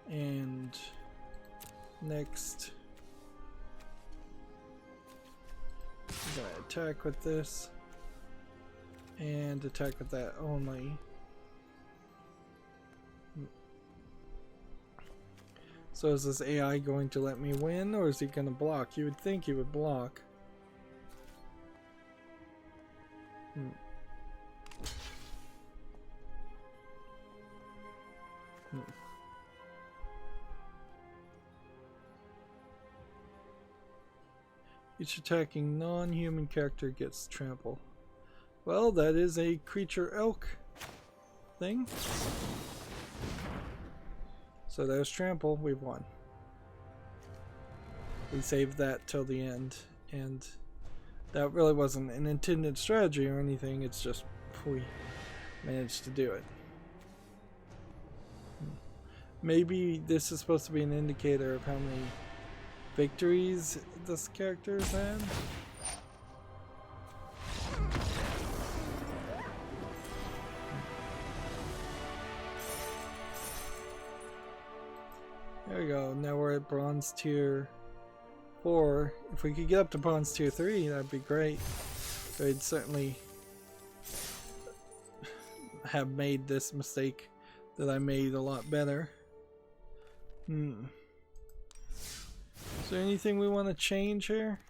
And next, I'm gonna attack with this and attack with that only. So is this AI going to let me win, or is he going to block? You would think he would block. Each attacking non-human character gets trample. Well, that is a creature elk thing. So there's trample, we've won. We saved that till the end, and that really wasn't an intended strategy or anything, it's just we managed to do it. Maybe this is supposed to be an indicator of how many victories this character has had. There we go, now we're at bronze tier 4. If we could get up to bronze tier 3, that'd be great. We'd certainly have made this mistake that I made a lot better. Is there anything we want to change here?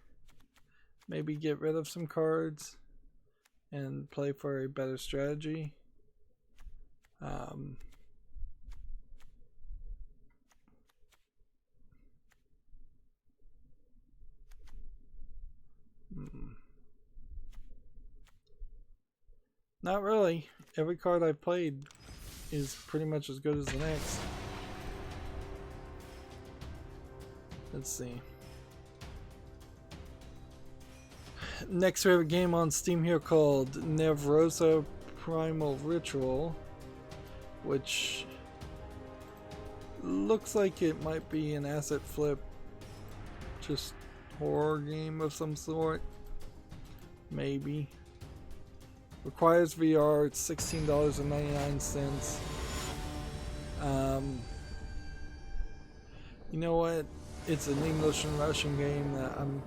Maybe get rid of some cards and play for a better strategy. Not really. Every card I've played is pretty much as good as the next. Let's see. Next we have a game on Steam here called Nevrosa Primal Ritual, which looks like it might be an asset flip, just horror game of some sort. Maybe. Requires VR, it's $16.99. You know what? It's an English and Russian game that I'm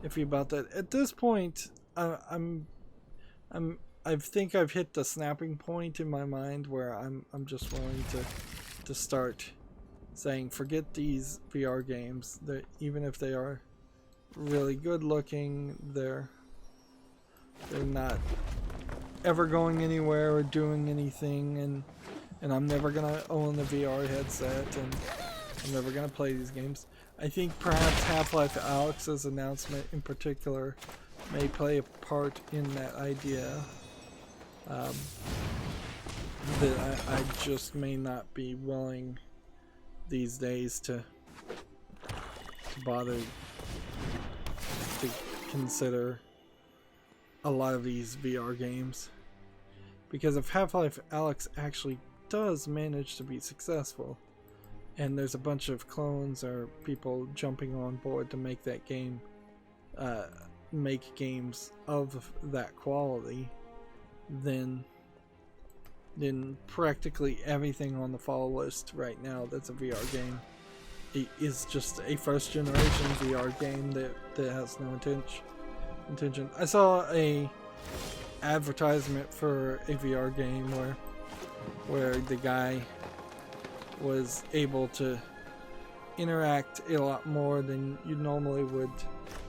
iffy about that. At this point, I think I've hit the snapping point in my mind where I'm just willing to start saying forget these VR games. That even if they are really good looking, they're not ever going anywhere or doing anything, and I'm never gonna own a VR headset, and I'm never gonna play these games. I think perhaps Half-Life Alyx's announcement in particular may play a part in that idea. That I just may not be willing these days to bother to consider a lot of these VR games, because if Half-Life Alyx actually does manage to be successful, and there's a bunch of clones or people jumping on board to make that game, make games of that quality, then practically everything on the fall list right now that's a VR game is just a first generation VR game that has no intention. I saw a advertisement for a VR game where the guy was able to interact a lot more than you normally would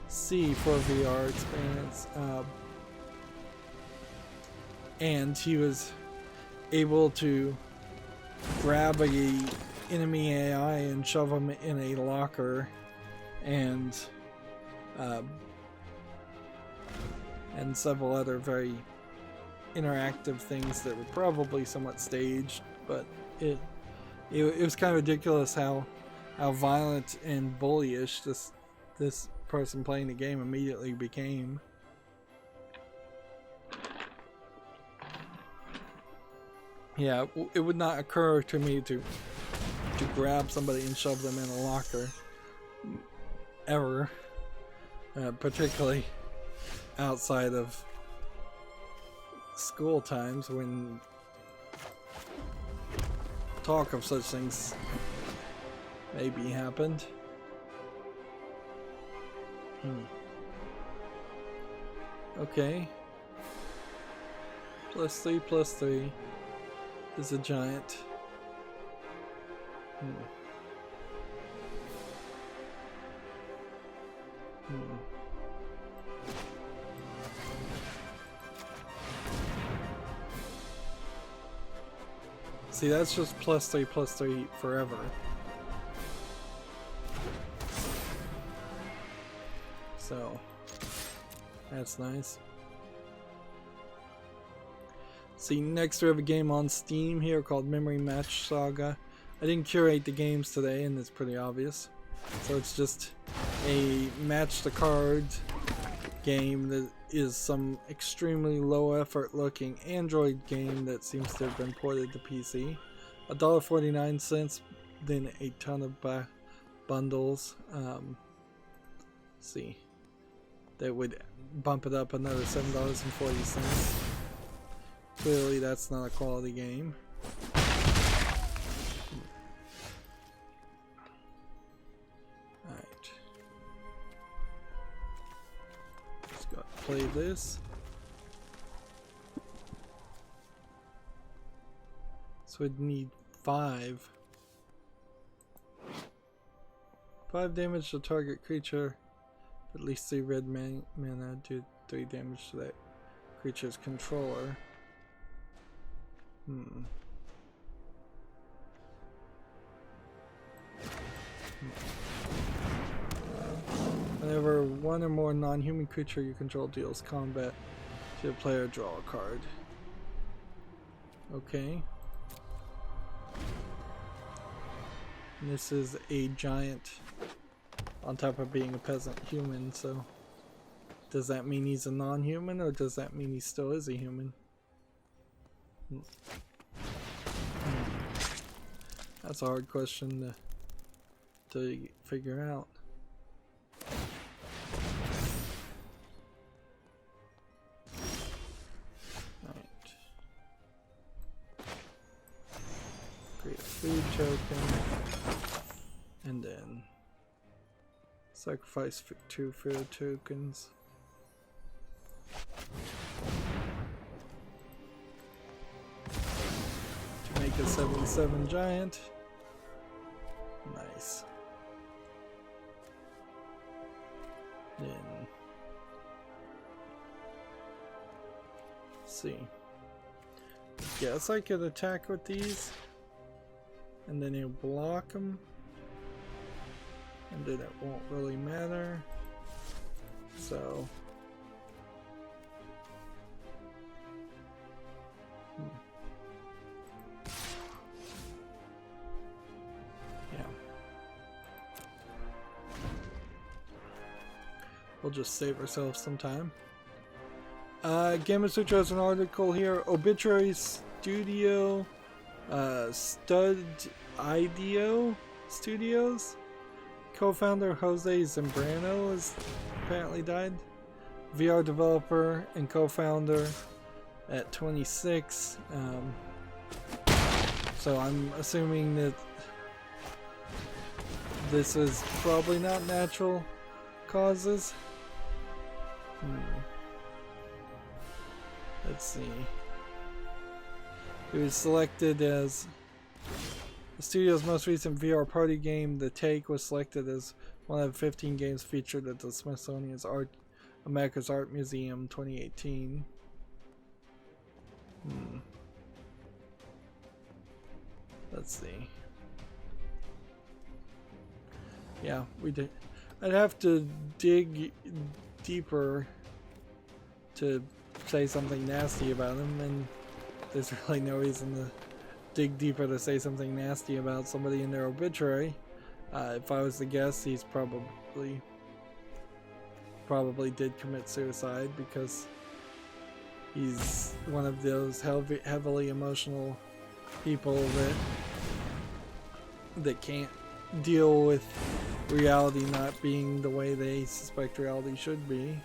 see for a VR experience, and he was able to grab a enemy AI and shove him in a locker, and several other very interactive things that were probably somewhat staged, but it was kind of ridiculous how violent and bullyish this person playing the game immediately became. Yeah, it would not occur to me to grab somebody and shove them in a locker ever, particularly outside of school times when talk of such things maybe happened. Okay. +3 is a giant. See, that's just +3 forever. So, that's nice. See, next we have a game on Steam here called Memory Match Saga. I didn't curate the games today, and it's pretty obvious. So it's just a match the card game that is some extremely low effort looking Android game that seems to have been ported to PC. $1.49, then a ton of bundles. See, that would bump it up another $7.40. Clearly that's not a quality game. Alright. Let's go play this. So we'd need 5. 5 damage to target creature. At least 3 red mana, do 3 damage to that creature's controller. Whenever one or more non-human creature you control deals combat to a player, draw a card. Okay. And this is a giant on top of being a peasant human, so does that mean he's a non-human, or does that mean he still is a human? That's a hard question to figure out. Alright. Create a food token. And then sacrifice 2 food tokens. To make a 7/7 giant. Nice. Then let's see. Guess I could attack with these, and then he'll block them, and then it won't really matter. So yeah, we'll just save ourselves some time. Gamma Sutra has an article here. Obituary Studio, Stud IDEO Studios co-founder Jose Zambrano has apparently died. VR developer and co-founder at 26. So I'm assuming that this is probably not natural causes. Let's see. He was selected as the studio's most recent VR party game. The Take was selected as one of 15 games featured at the Smithsonian's America's Art Museum 2018. Let's see. Yeah, we did. I'd have to dig deeper to say something nasty about him, and there's really no reason to dig deeper to say something nasty about somebody in their obituary. If I was to guess, he's probably did commit suicide, because he's one of those heavily emotional people that can't deal with reality not being the way they suspect reality should be.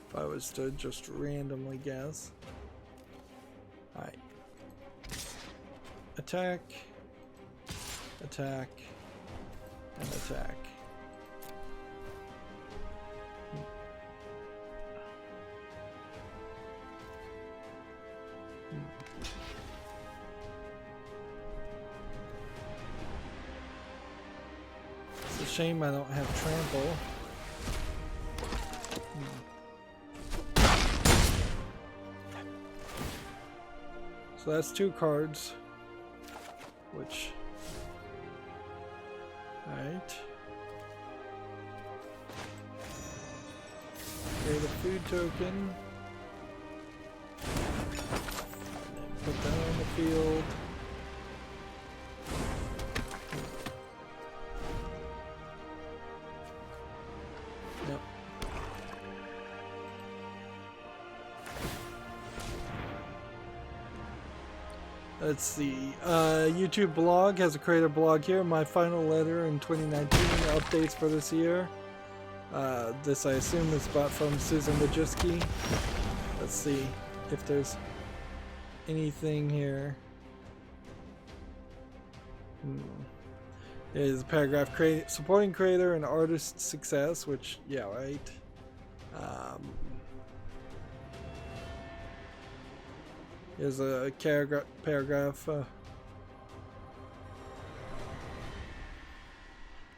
If I was to just randomly guess. Alright. Attack. Attack. And attack. It's a shame I don't have trample. So that's 2 cards, which, alright. Create a food token. Put that on the field. Yep. Let's see. YouTube blog has a creator blog here. My final letter in 2019 updates for this year. This I assume is bought from Susan Wojcicki. Let's see if there's anything here. There's a paragraph supporting creator and artist success, which, yeah, right. Here's a paragraph.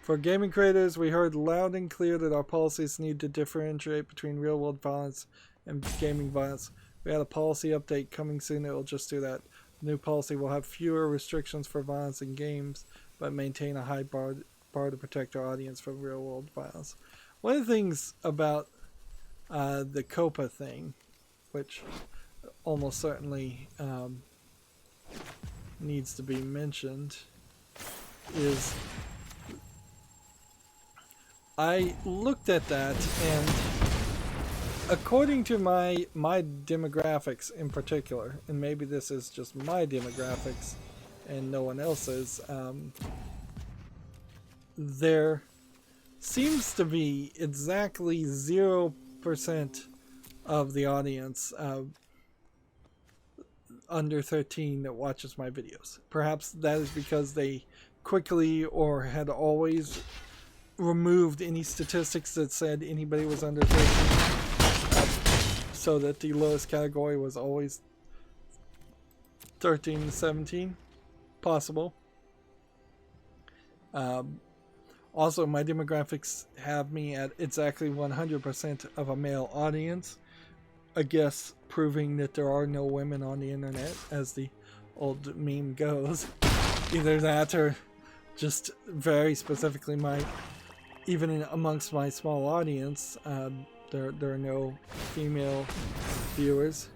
For gaming creators, we heard loud and clear that our policies need to differentiate between real-world violence and gaming violence. We had a policy update coming soon that will just do that. The new policy will have fewer restrictions for violence in games, but maintain a high bar to protect our audience from real-world violence. One of the things about the COPA thing, which almost certainly needs to be mentioned, is I looked at that, and according to my demographics in particular, and maybe this is just my demographics and no one else's, there seems to be exactly 0% of the audience under 13 that watches my videos. Perhaps that is because they quickly or had always removed any statistics that said anybody was under 13, so that the lowest category was always 13 to 17. Possible. Also, my demographics have me at exactly 100% of a male audience. I guess proving that there are no women on the internet, as the old meme goes. Either that or just very specifically even amongst my small audience, there are no female viewers,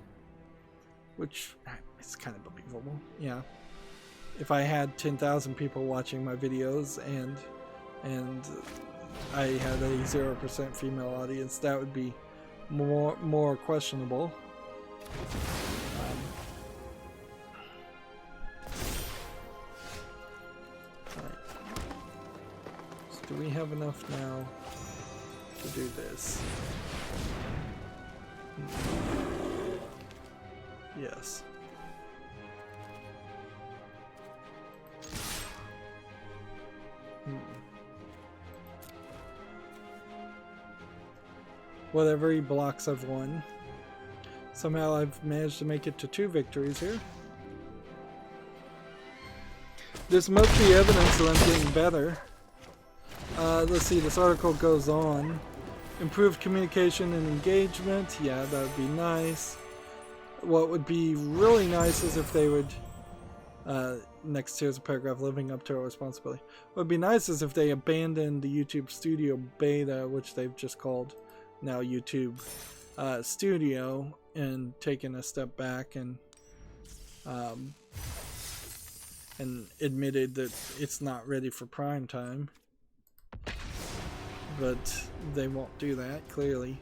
which is kind of believable. Yeah, if I had 10,000 people watching my videos and I had a 0% female audience, that would be more questionable. Do we have enough now to do this? Yes. Whatever, he blocks I've won. Somehow I've managed to make it to 2 victories here. This must be evidence that I'm getting better. Let's see, this article goes on. Improved communication and engagement. Yeah, that would be nice. What would be really nice is if they would, next here's a paragraph, living up to our responsibility. What would be nice is if they abandoned the YouTube Studio beta, which they've just called now YouTube Studio, and taken a step back and admitted that it's not ready for prime time. But they won't do that, clearly.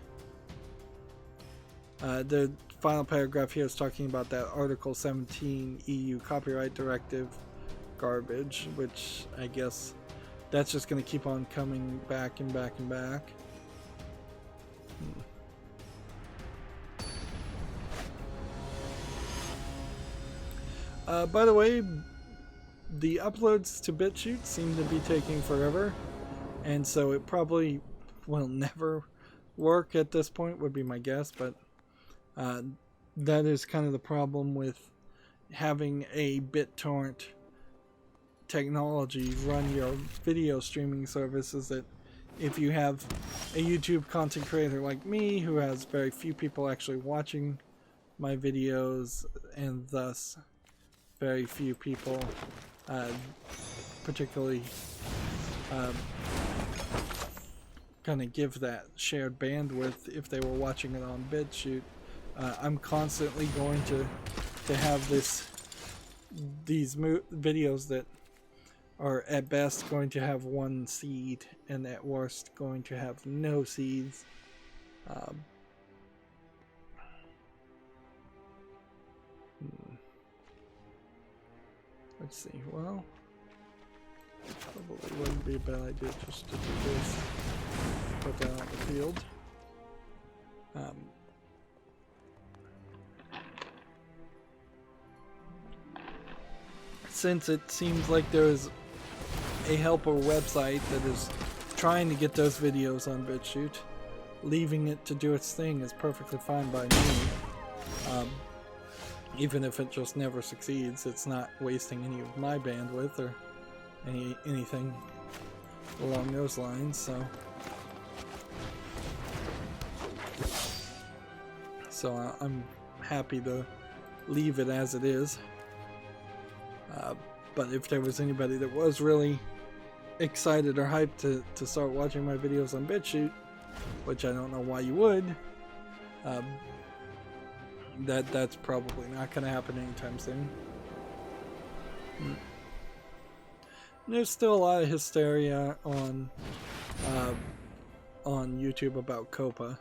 The final paragraph here is talking about that Article 17 EU Copyright Directive garbage, which I guess that's just going to keep on coming back and back and back. By the way, the uploads to BitChute seem to be taking forever, and so it probably will never work at this point, would be my guess, but that is kind of the problem with having a BitTorrent technology run your video streaming service, is that if you have a YouTube content creator like me who has very few people actually watching my videos, and thus very few people particularly gonna give that shared bandwidth if they were watching it on BitChute, I'm constantly going to have these videos that are at best going to have one seed and at worst going to have no seeds. Let's see, well, probably wouldn't be a bad idea just to do this, put that on the field. Since it seems like there is a helper website that is trying to get those videos on BitChute, leaving it to do its thing is perfectly fine by me. Even if it just never succeeds, it's not wasting any of my bandwidth or anything along those lines, so I'm happy to leave it as it is. But if there was anybody that was really excited or hyped to start watching my videos on BitChute, which I don't know why you would, that's probably not going to happen anytime soon. There's still a lot of hysteria on YouTube about Copa,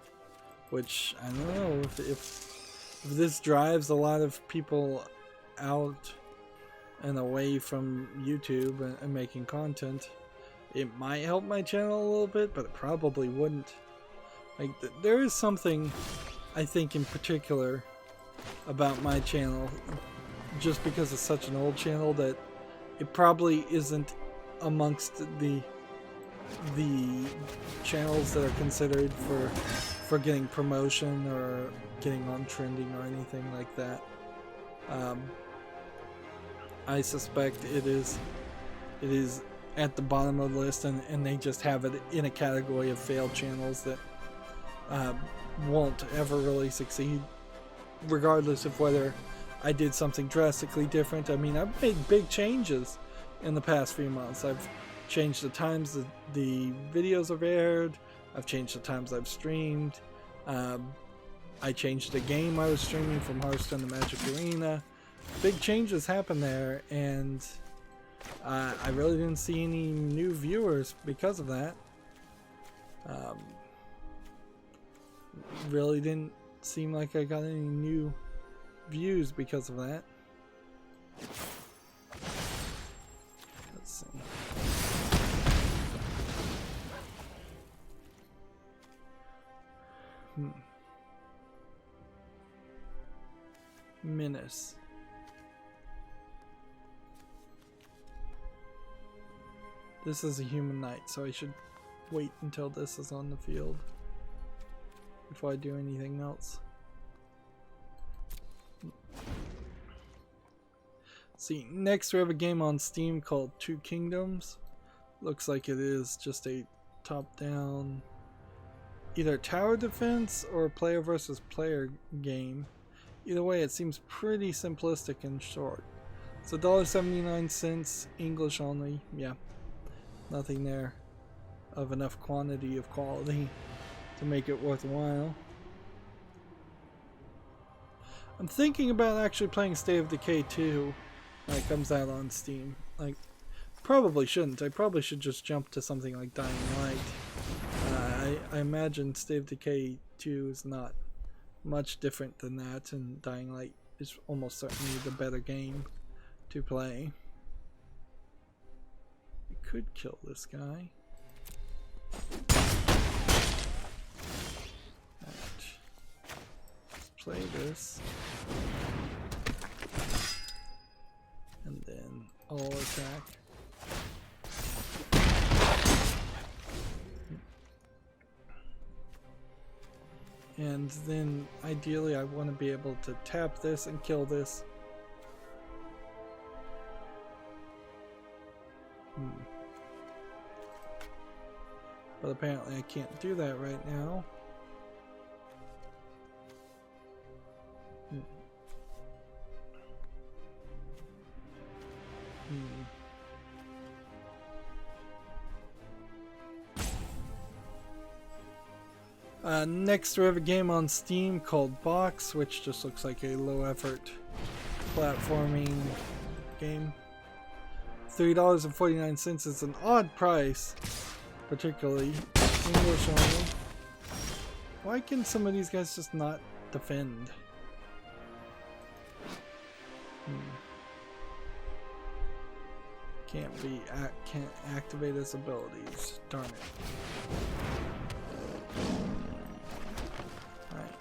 which I don't know if this drives a lot of people out and away from YouTube and making content. It might help my channel a little bit, but it probably wouldn't. Like, there is something, I think, in particular about my channel, just because it's such an old channel, that it probably isn't amongst the channels that are considered for getting promotion or getting on trending or anything like that. I suspect it is at the bottom of the list, and they just have it in a category of failed channels that won't ever really succeed, regardless of whether I did something drastically different. I mean, I've made big changes in the past few months. I've changed the times that the videos have aired. I've changed the times I've streamed. I changed the game I was streaming from Hearthstone to Magic Arena. Big changes happened there, and I really didn't see any new viewers because of that. Really didn't seem like I got any new views because of that. Let's see. Menace. This is a human knight, so I should wait until this is on the field before I do anything else. See, next we have a game on Steam called Two Kingdoms. Looks like it is just a top-down either tower defense or player versus player game. Either way, it seems pretty simplistic and short. It's $1.79, English only. Yeah, nothing there of enough quantity of quality to make it worthwhile. I'm thinking about actually playing State of Decay 2 when it comes out on Steam. Like, probably shouldn't. I probably should just jump to something like Dying Light. I imagine State of Decay 2 is not much different than that, and Dying Light is almost certainly the better game to play. I could kill this guy. Right. Let's play this. then all attack. And then ideally I want to be able to tap this and kill this. But apparently I can't do that right now. Next we have a game on Steam called Box, which just looks like a low effort platforming game. $3.49 is an odd price, particularly English only. Why can some of these guys just not defend? Can't activate his abilities. Darn it. Alright.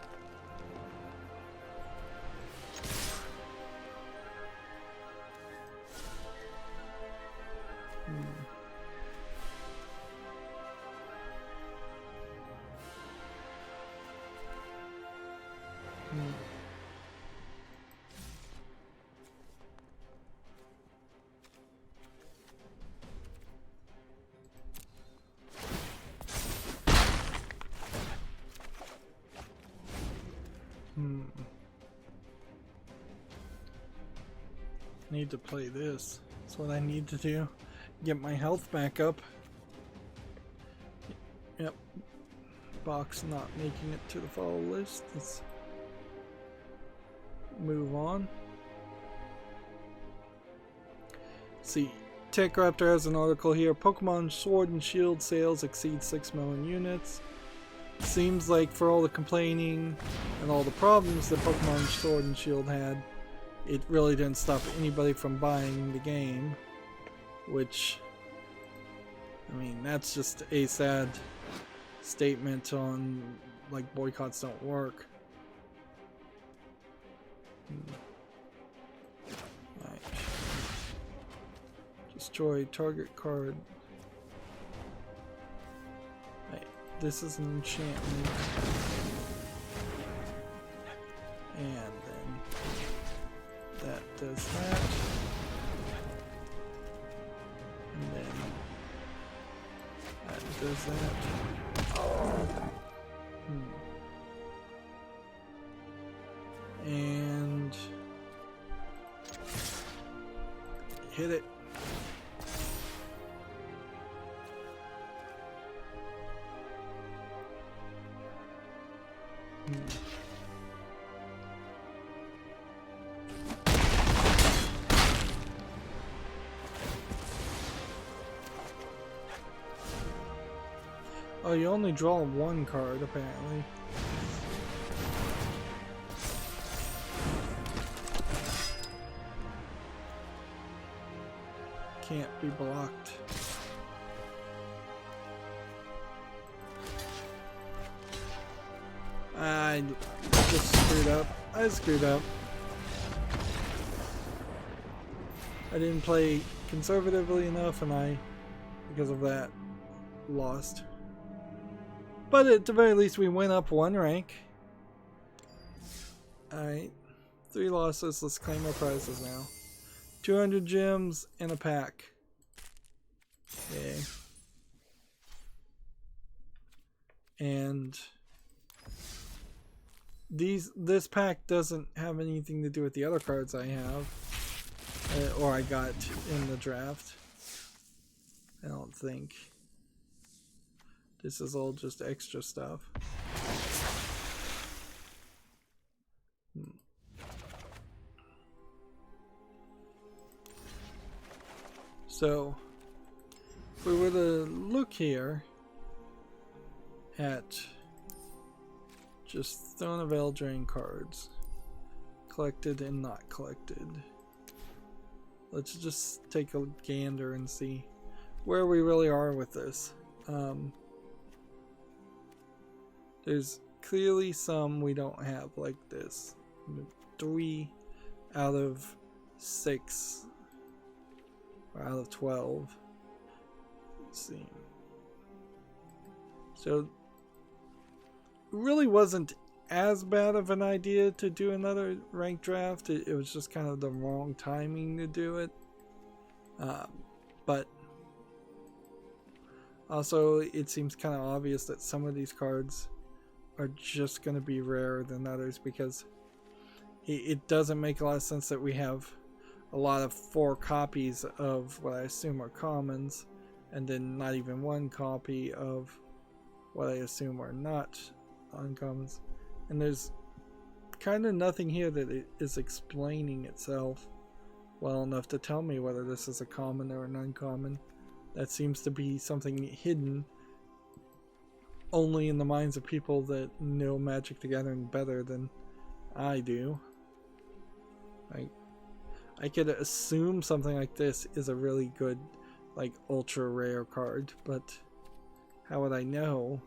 Need to play this. That's what I need to do. Get my health back up. Yep. Box not making it to the follow list. Let's move on. See, Tech Raptor has an article here. Pokemon Sword and Shield sales exceed 6 million units. Seems like for all the complaining and all the problems that Pokemon Sword and Shield had, it really didn't stop anybody from buying the game, which, I mean, that's just a sad statement on, like, boycotts don't work. Right. Destroy target card. Right. This is an enchantment. And that does that. And then that does that. And hit it. Oh, you only draw one card, apparently. Can't be blocked. I just screwed up. I screwed up. I didn't play conservatively enough, and I, because of that, lost. But at the very least, we went up one rank. Alright. 3 losses. Let's claim our prizes now. 200 gems and a pack. Okay. And this pack doesn't have anything to do with the other cards I have. Or I got in the draft. I don't think. This is all just extra stuff. So, if we were to look here at just Throne of Eldraine cards, collected and not collected, let's just take a gander and see where we really are with this. There's clearly some we don't have, like this. 3 out of 6 out of 12. Let's see. So it really wasn't as bad of an idea to do another ranked draft. It was just kind of the wrong timing to do it. But also it seems kind of obvious that some of these cards are just going to be rarer than others, because it doesn't make a lot of sense that we have a lot of 4 copies of what I assume are commons, and then not even 1 copy of what I assume are not uncommons. And there's kind of nothing here that is explaining itself well enough to tell me whether this is a common or an uncommon. That seems to be something hidden only in the minds of people that know Magic the Gathering better than I do. I could assume something like this is a really good, like, ultra rare card, but how would I know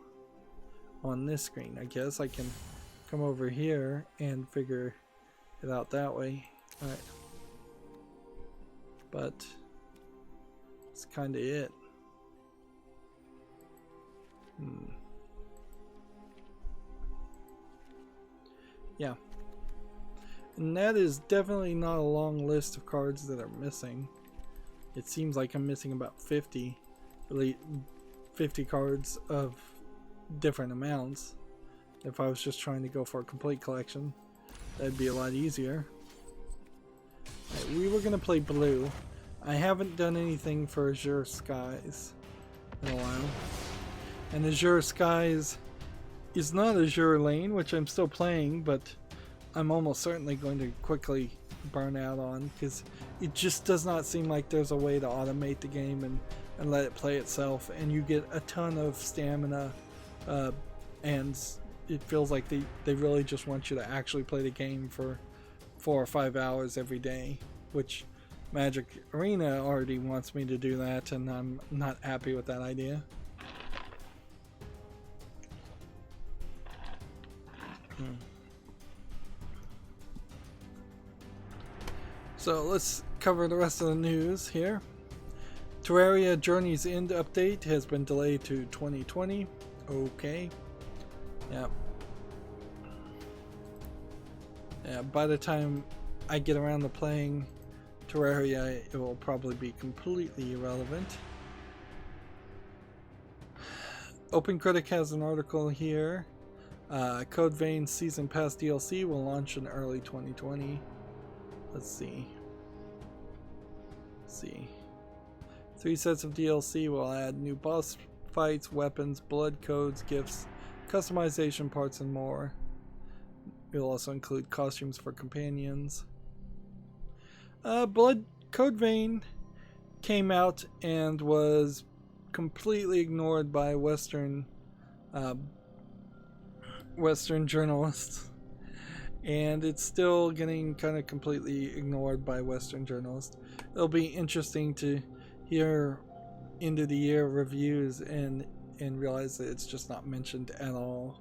on this screen? I guess I can come over here and figure it out that way. Alright. But that's kind of it. Yeah. And that is definitely not a long list of cards that are missing. It seems like I'm missing about 50 cards of different amounts. If I was just trying to go for a complete collection, that'd be a lot easier. Right, we were going to play blue. I haven't done anything for Azure Skies in a while. And Azure Skies is not Azure Lane, which I'm still playing, but I'm almost certainly going to quickly burn out on, because it just does not seem like there's a way to automate the game and let it play itself, and you get a ton of stamina, and it feels like they really just want you to actually play the game for 4 or 5 hours every day, which Magic Arena already wants me to do that, and I'm not happy with that idea. So let's cover the rest of the news here. Terraria Journey's End update has been delayed to 2020. Okay. Yeah. Yeah, by the time I get around to playing Terraria, it will probably be completely irrelevant. OpenCritic has an article here. Code Vein Season Pass DLC will launch in early 2020. Let's see. 3 sets of DLC will add new boss fights, weapons, blood codes, gifts, customization parts, and more. It will also include costumes for companions. Code Vein came out and was completely ignored by Western journalists. And it's still getting kind of completely ignored by Western journalists. It'll be interesting to hear end of the year reviews and realize that it's just not mentioned at all.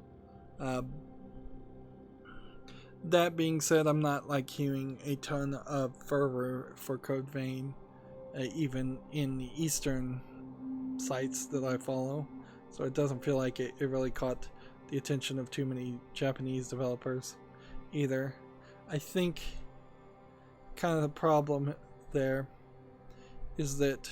That being said, I'm not like hearing a ton of fervor for Code Vein, even in the Eastern sites that I follow. So it doesn't feel like it really caught the attention of too many Japanese developers either. I think kind of the problem there is that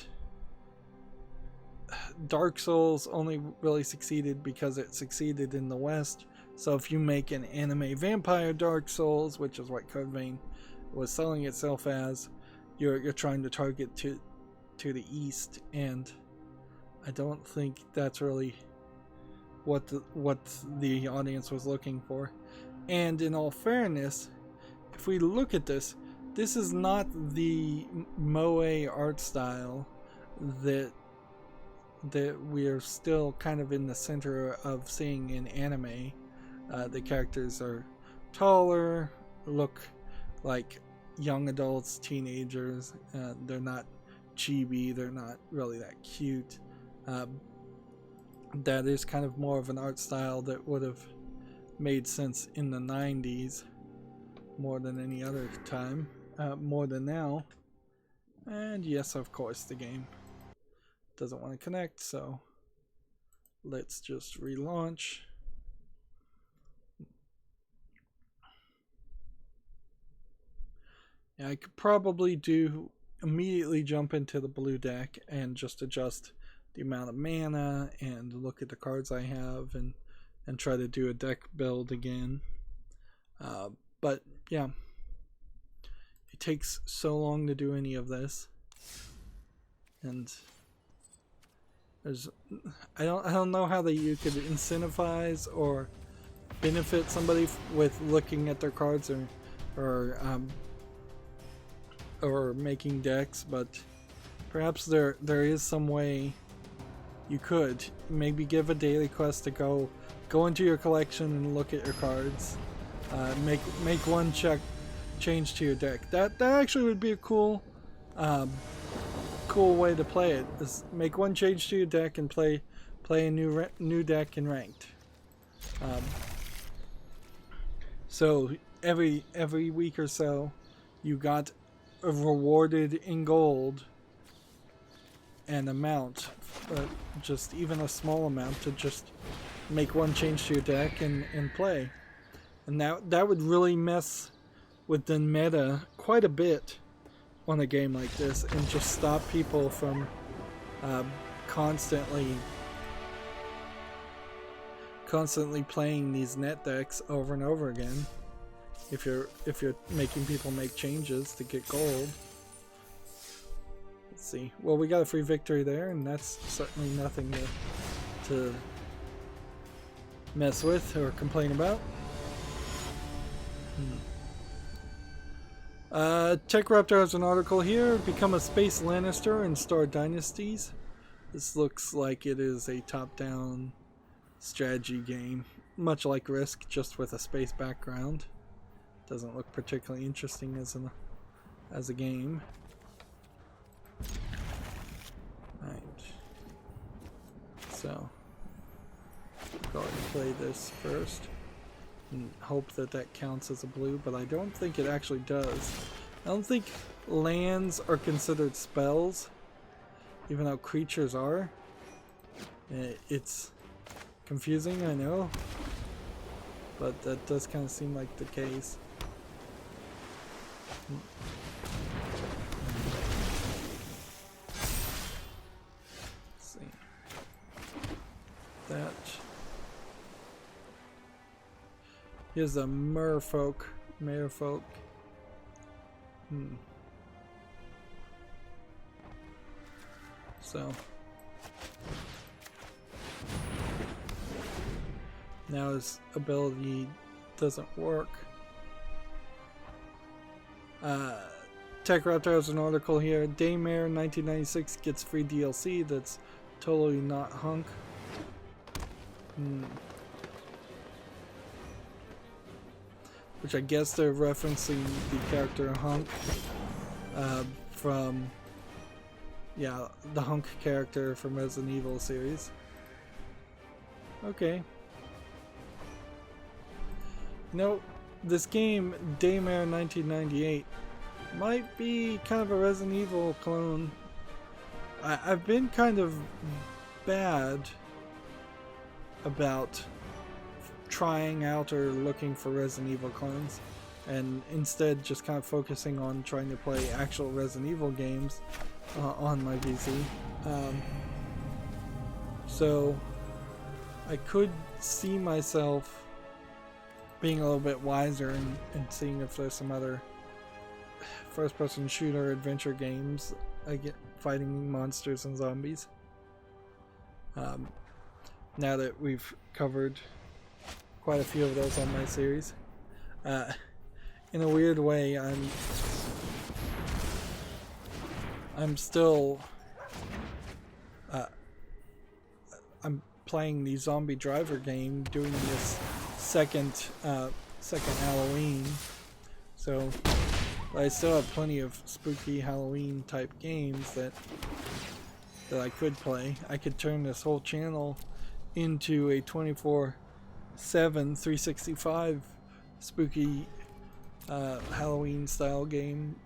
Dark Souls only really succeeded because it succeeded in the West. So if you make an anime vampire Dark Souls, which is what Code Vein was selling itself as, you're trying to target to the East, and I don't think that's really what the audience was looking for. And in all fairness, if we look at this is not the moe art style that we're still kind of in the center of seeing in anime. The characters are taller, look like young adults, teenagers. They're not chibi, they're not really that cute. That is kind of more of an art style that would have made sense in the 90s more than any other time, more than now. And yes, of course, the game doesn't want to connect, so let's just relaunch. Yeah, I could probably immediately jump into the blue deck and just adjust the amount of mana and look at the cards I have and try to do a deck build again. But yeah, it takes so long to do any of this, and I don't know how you could incentivize or benefit somebody with looking at their cards or making decks, but perhaps there is some way you could maybe give a daily quest to go into your collection and look at your cards, make one change to your deck. That actually would be a cool way to play it. Is make one change to your deck and play a new deck in ranked. So every week or so, you got rewarded in gold an amount, but just even a small amount to just make one change to your deck and play. And that would really mess with the meta quite a bit on a game like this and just stop people from constantly playing these net decks over and over again. If you're making people make changes to get gold. Let's see. Well, we got a free victory there, and that's certainly nothing to mess with or complain about. TechRaptor has an article here. Become a Space Lannister in Star Dynasties. This looks like it is a top-down strategy game, much like Risk, just with a space background. Doesn't look particularly interesting as a game. Right. So, go ahead and play this first and hope that counts as a blue, but I don't think it actually does. I don't think lands are considered spells, even though creatures are. It's confusing, I know, but that does kind of seem like the case. Let's see. That. Here's a merfolk. So. Now his ability doesn't work. TechRaptor has an article here. Daymare 1996 gets free DLC that's totally not hunk. Which I guess they're referencing the character Hunk from, yeah, the Hunk character from Resident Evil series. Okay. You know, this game, Daymare 1998, might be kind of a Resident Evil clone. I've been kind of bad about trying out or looking for Resident Evil clones, and instead just kind of focusing on trying to play actual Resident Evil games on my PC. So I could see myself being a little bit wiser and seeing if there's some other first-person shooter adventure games fighting monsters and zombies. Now that we've covered quite a few of those on my series, in a weird way, I'm still I'm playing the Zombie Driver game, doing this second Halloween, so I still have plenty of spooky Halloween type games that I could play. I could turn this whole channel into a 24/7 365 spooky Halloween style game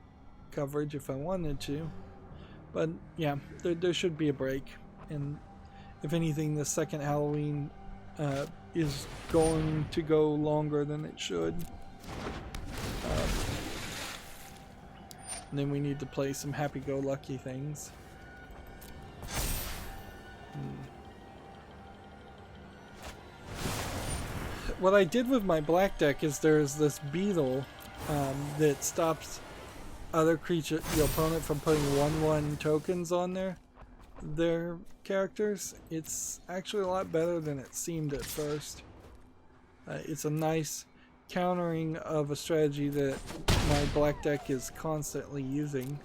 coverage if I wanted to. But yeah, there should be a break, and if anything, the second Halloween is going to go longer than it should. And then we need to play some happy-go-lucky things. What I did with my black deck is there's this beetle that stops other creature, the opponent, from putting 1/1 tokens on their characters. It's actually a lot better than it seemed at first. It's a nice countering of a strategy that my black deck is constantly using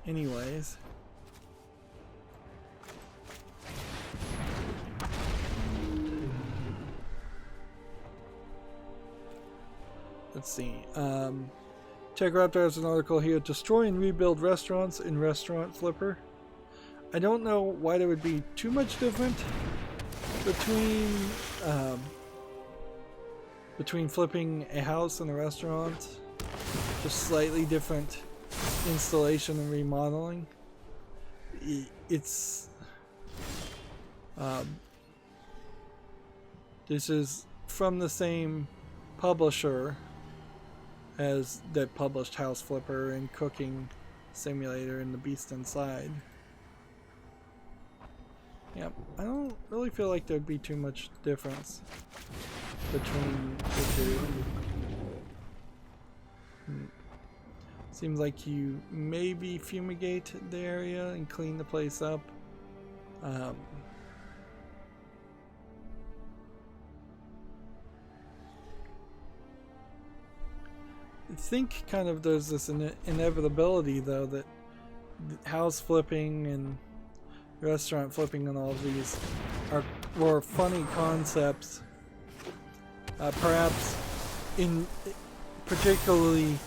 anyways. Let's see. Tech Raptor has an article here. Destroy and rebuild restaurants in Restaurant Flipper. I don't know why there would be too much different between flipping a house and a restaurant. Just slightly different installation and remodeling. It's this is from the same publisher as that published House Flipper and Cooking Simulator and The Beast Inside. Yeah, I don't really feel like there'd be too much difference between the two. Seems like you maybe fumigate the area and clean the place up. I think kind of there's this inevitability though that house flipping and restaurant flipping and all of these were funny concepts, perhaps in particularly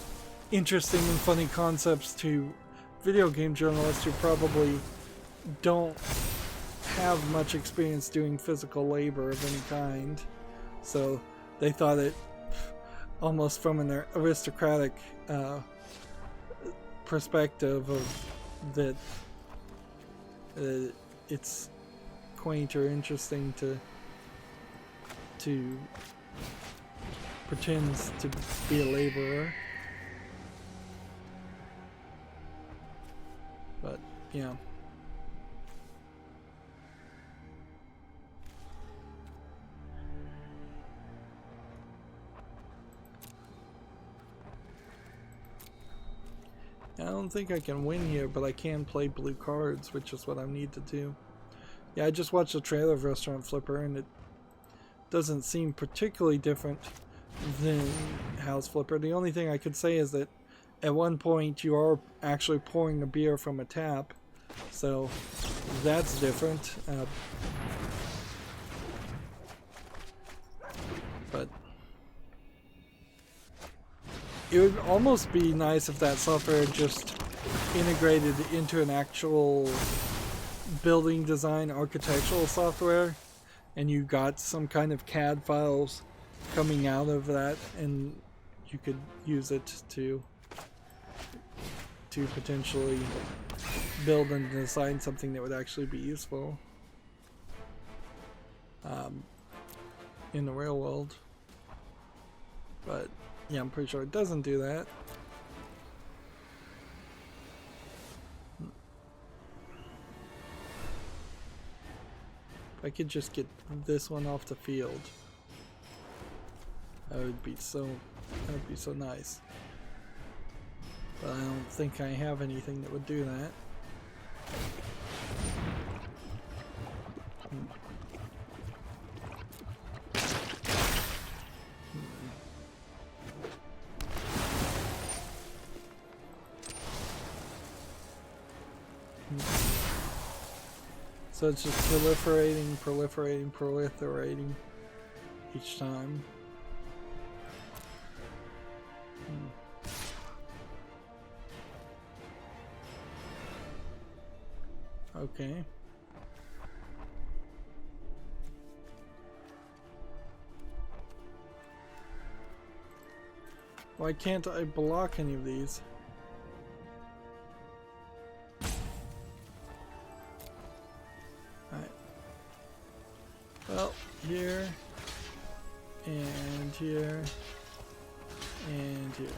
interesting and funny concepts to video game journalists who probably don't have much experience doing physical labor of any kind, so they thought it almost from an aristocratic perspective of that it's quaint or interesting to pretend to be a laborer. But yeah. I don't think I can win here, but I can play blue cards, which is what I need to do. Yeah, I just watched the trailer of Restaurant Flipper, and it doesn't seem particularly different than House Flipper. The only thing I could say is that at one point you are actually pouring a beer from a tap, so that's different. But it would almost be nice if that software just integrated into an actual building design architectural software, and you got some kind of CAD files coming out of that, and you could use it to potentially build and design something that would actually be useful in the real world. But yeah, I'm pretty sure it doesn't do that. If I could just get this one off the field, that would be so nice. But I don't think I have anything that would do that. So it's just proliferating each time. Okay. Why can't I block any of these? Well, here, and here, and here.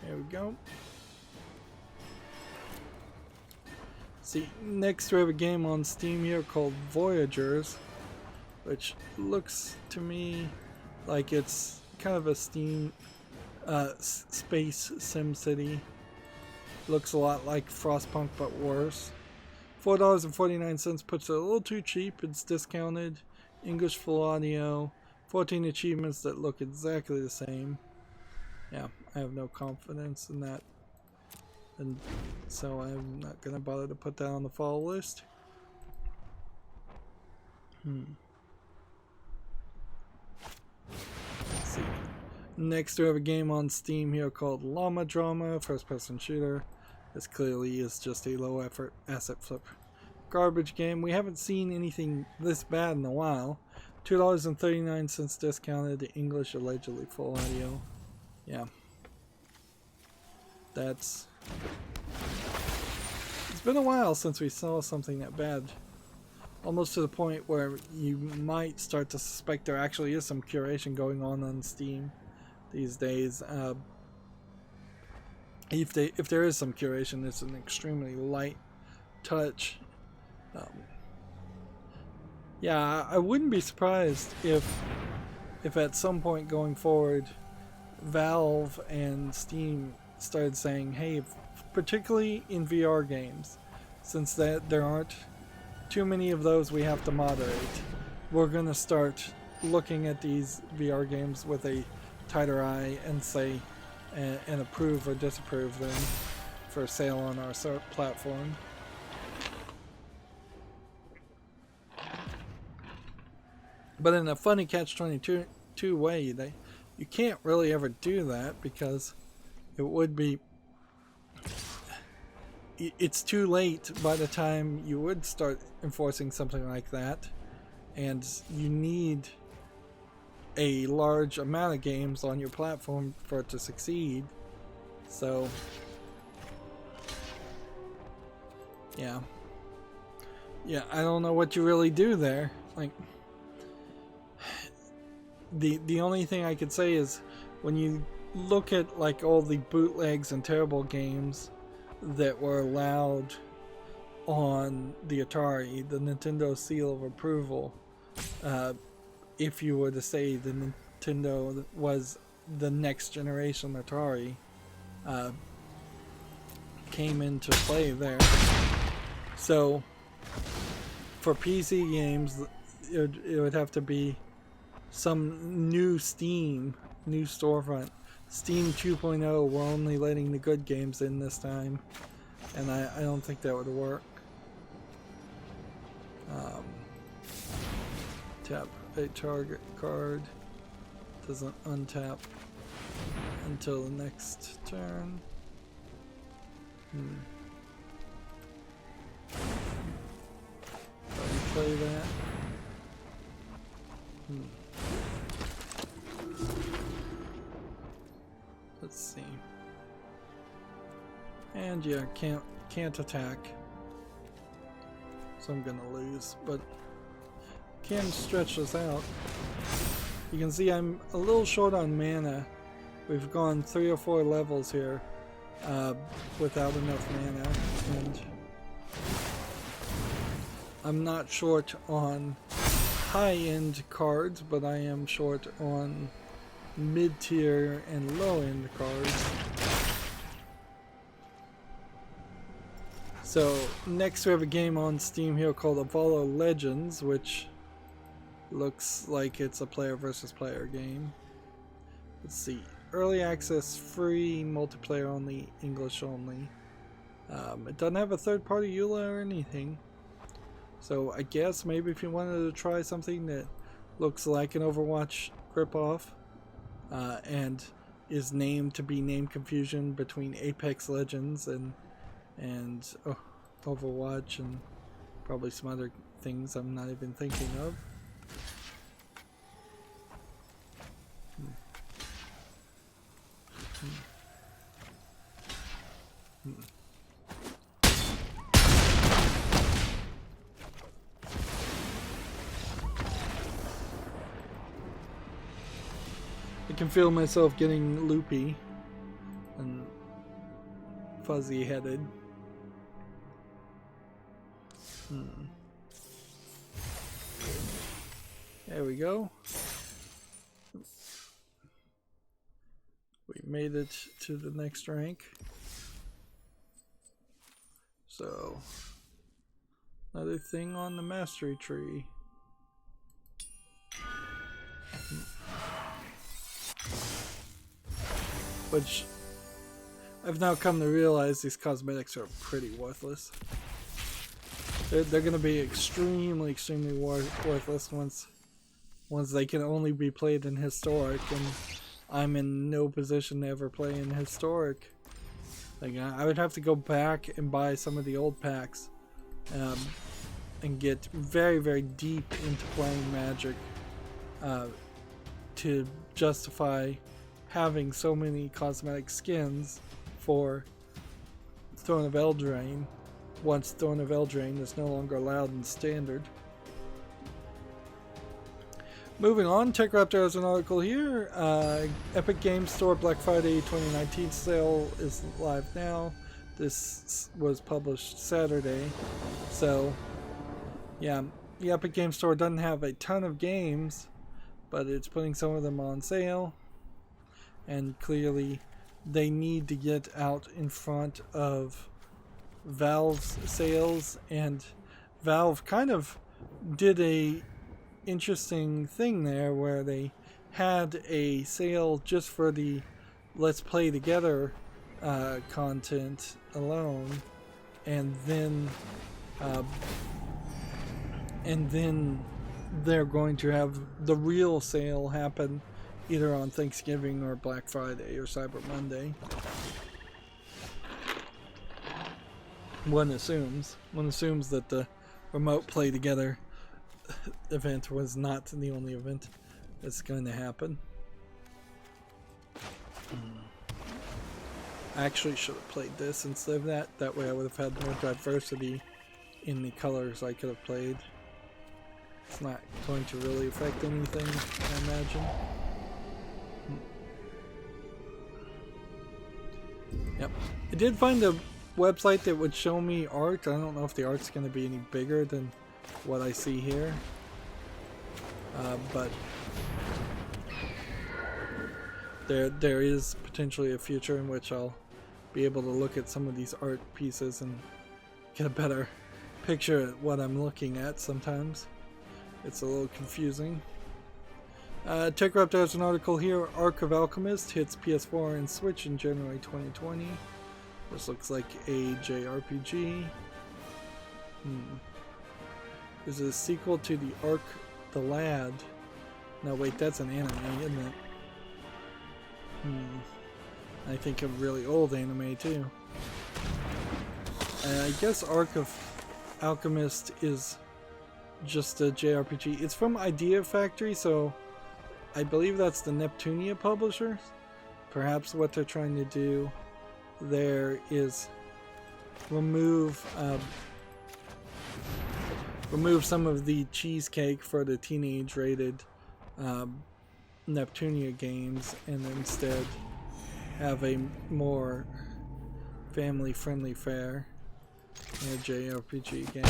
There we go. See, next we have a game on Steam here called Voyagers, which looks to me like it's kind of a Steam space SimCity. Looks a lot like Frostpunk but worse. $4.49 puts it a little too cheap. It's discounted. English full audio. 14 achievements that look exactly the same. Yeah, I have no confidence in that. And so I'm not going to bother to put that on the follow list. Let's see. Next we have a game on Steam here called Llama Drama, first person shooter. This clearly is just a low effort asset flip garbage game. We haven't seen anything this bad in a while. $2.39 discounted, English allegedly full audio. Yeah. It's been a while since we saw something that bad. Almost to the point where you might start to suspect there actually is some curation going on Steam these days. If there is some curation, it's an extremely light touch. Yeah, I wouldn't be surprised if at some point going forward, Valve and Steam started saying, hey, particularly in VR games, since there aren't too many of those we have to moderate, we're going to start looking at these VR games with a tighter eye and say, and approve or disapprove them for sale on our platform. But in a funny catch-22 way, you can't really ever do that because it would be... It's too late by the time you would start enforcing something like that, and you need a large amount of games on your platform for it to succeed. So yeah, I don't know what you really do there. Like, the only thing I could say is when you look at like all the bootlegs and terrible games that were allowed on the Atari, the Nintendo seal of approval, if you were to say the Nintendo was the next generation Atari, came into play there. So for PC games, it would have to be some new storefront. Steam 2.0, we're only letting the good games in this time, and I don't think that would work. Tap a target card, doesn't untap until the next turn. Play that. Let's see. And yeah, can't attack. So I'm gonna lose, but can stretch this out. You can see I'm a little short on mana. We've gone 3 or 4 levels here without enough mana, and I'm not short on high-end cards, but I am short on mid-tier and low-end cards. So next we have a game on Steam here called Avalo Legends, which looks like it's a player versus player game. Let's see. Early access, free, multiplayer only, English only. It doesn't have a third-party EULA or anything. So I guess maybe if you wanted to try something that looks like an Overwatch ripoff, and is named to be name confusion between Apex Legends and Overwatch, and probably some other things I'm not even thinking of. I can feel myself getting loopy and fuzzy-headed. There we go. We made it to the next rank. So, another thing on the mastery tree. Which I've now come to realize these cosmetics are pretty worthless. They're going to be extremely worthless once they can only be played in historic, and I'm in no position to ever play in historic. Like, I would have to go back and buy some of the old packs, and get very, very deep into playing Magic to justify having so many cosmetic skins for Throne of Eldraine, once Throne of Eldraine is no longer allowed in Standard. Moving on, TechRaptor has an article here. Epic Games Store Black Friday 2019 sale is live now. This was published Saturday. So, yeah, the Epic Games Store doesn't have a ton of games, but it's putting some of them on sale. And clearly, they need to get out in front of Valve's sales. And Valve kind of did a interesting thing there where they had a sale just for the Let's Play Together content alone, and then they're going to have the real sale happen either on Thanksgiving or Black Friday or Cyber Monday. One assumes that the remote play together event was not the only event that's going to happen. I actually should have played this instead of that. That way I would have had more diversity in the colors I could have played. It's not going to really affect anything, I imagine. Yep. I did find a website that would show me art. I don't know if the art's going to be any bigger than what I see here. But there is potentially a future in which I'll be able to look at some of these art pieces and get a better picture at what I'm looking at sometimes. It's a little confusing. TechRaptor has an article here. Arc of Alchemist hits PS4 and Switch in January 2020. This looks like a JRPG. This is a sequel to the Arc the Lad. No, wait, that's an anime, isn't it? I think a really old anime too. I guess Arc of Alchemist is just a JRPG. It's from Idea Factory, so I believe that's the Neptunia publisher. Perhaps what they're trying to do there is remove some of the cheesecake for the teenage rated Neptunia games, and instead have a more family friendly fare in a JRPG game.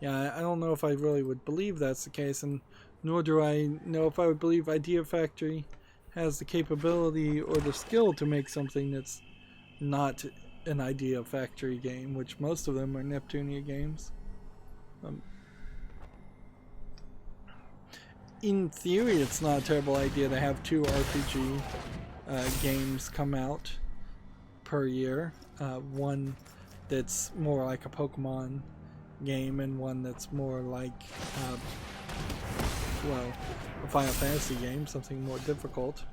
Yeah, I don't know if I really would believe that's the case, and nor do I know if I would believe Idea Factory has the capability or the skill to make something that's not an Idea Factory game, which most of them are Neptunia games. In theory, it's not a terrible idea to have 2 RPG games come out per year. One that's more like a Pokemon game and one that's more like well, a Final Fantasy game, something more difficult,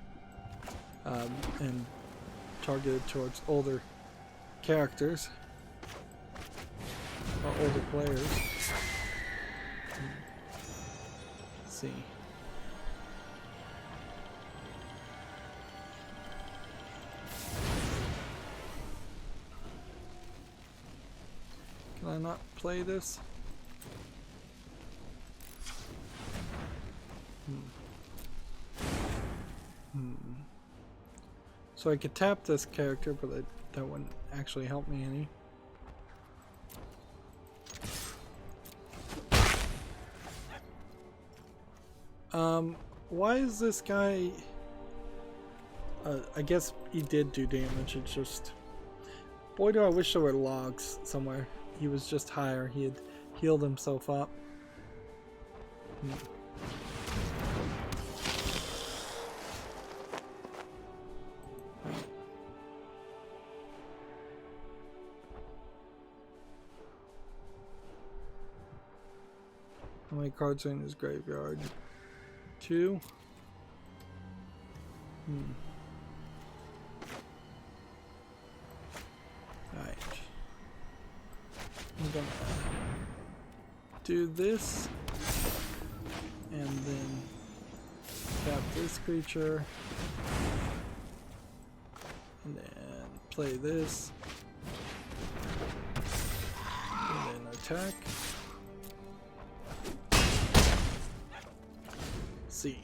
and targeted towards older characters, or older players. Let's see. Can I not play this? So I could tap this character, but that wouldn't actually help me any. Why is this guy... I guess he did do damage, it's just... Boy, do I wish there were logs somewhere. He was just higher, he had healed himself up. How many cards are in his graveyard? 2. Alright. I'm gonna do this and then tap this creature and then play this and then attack. See.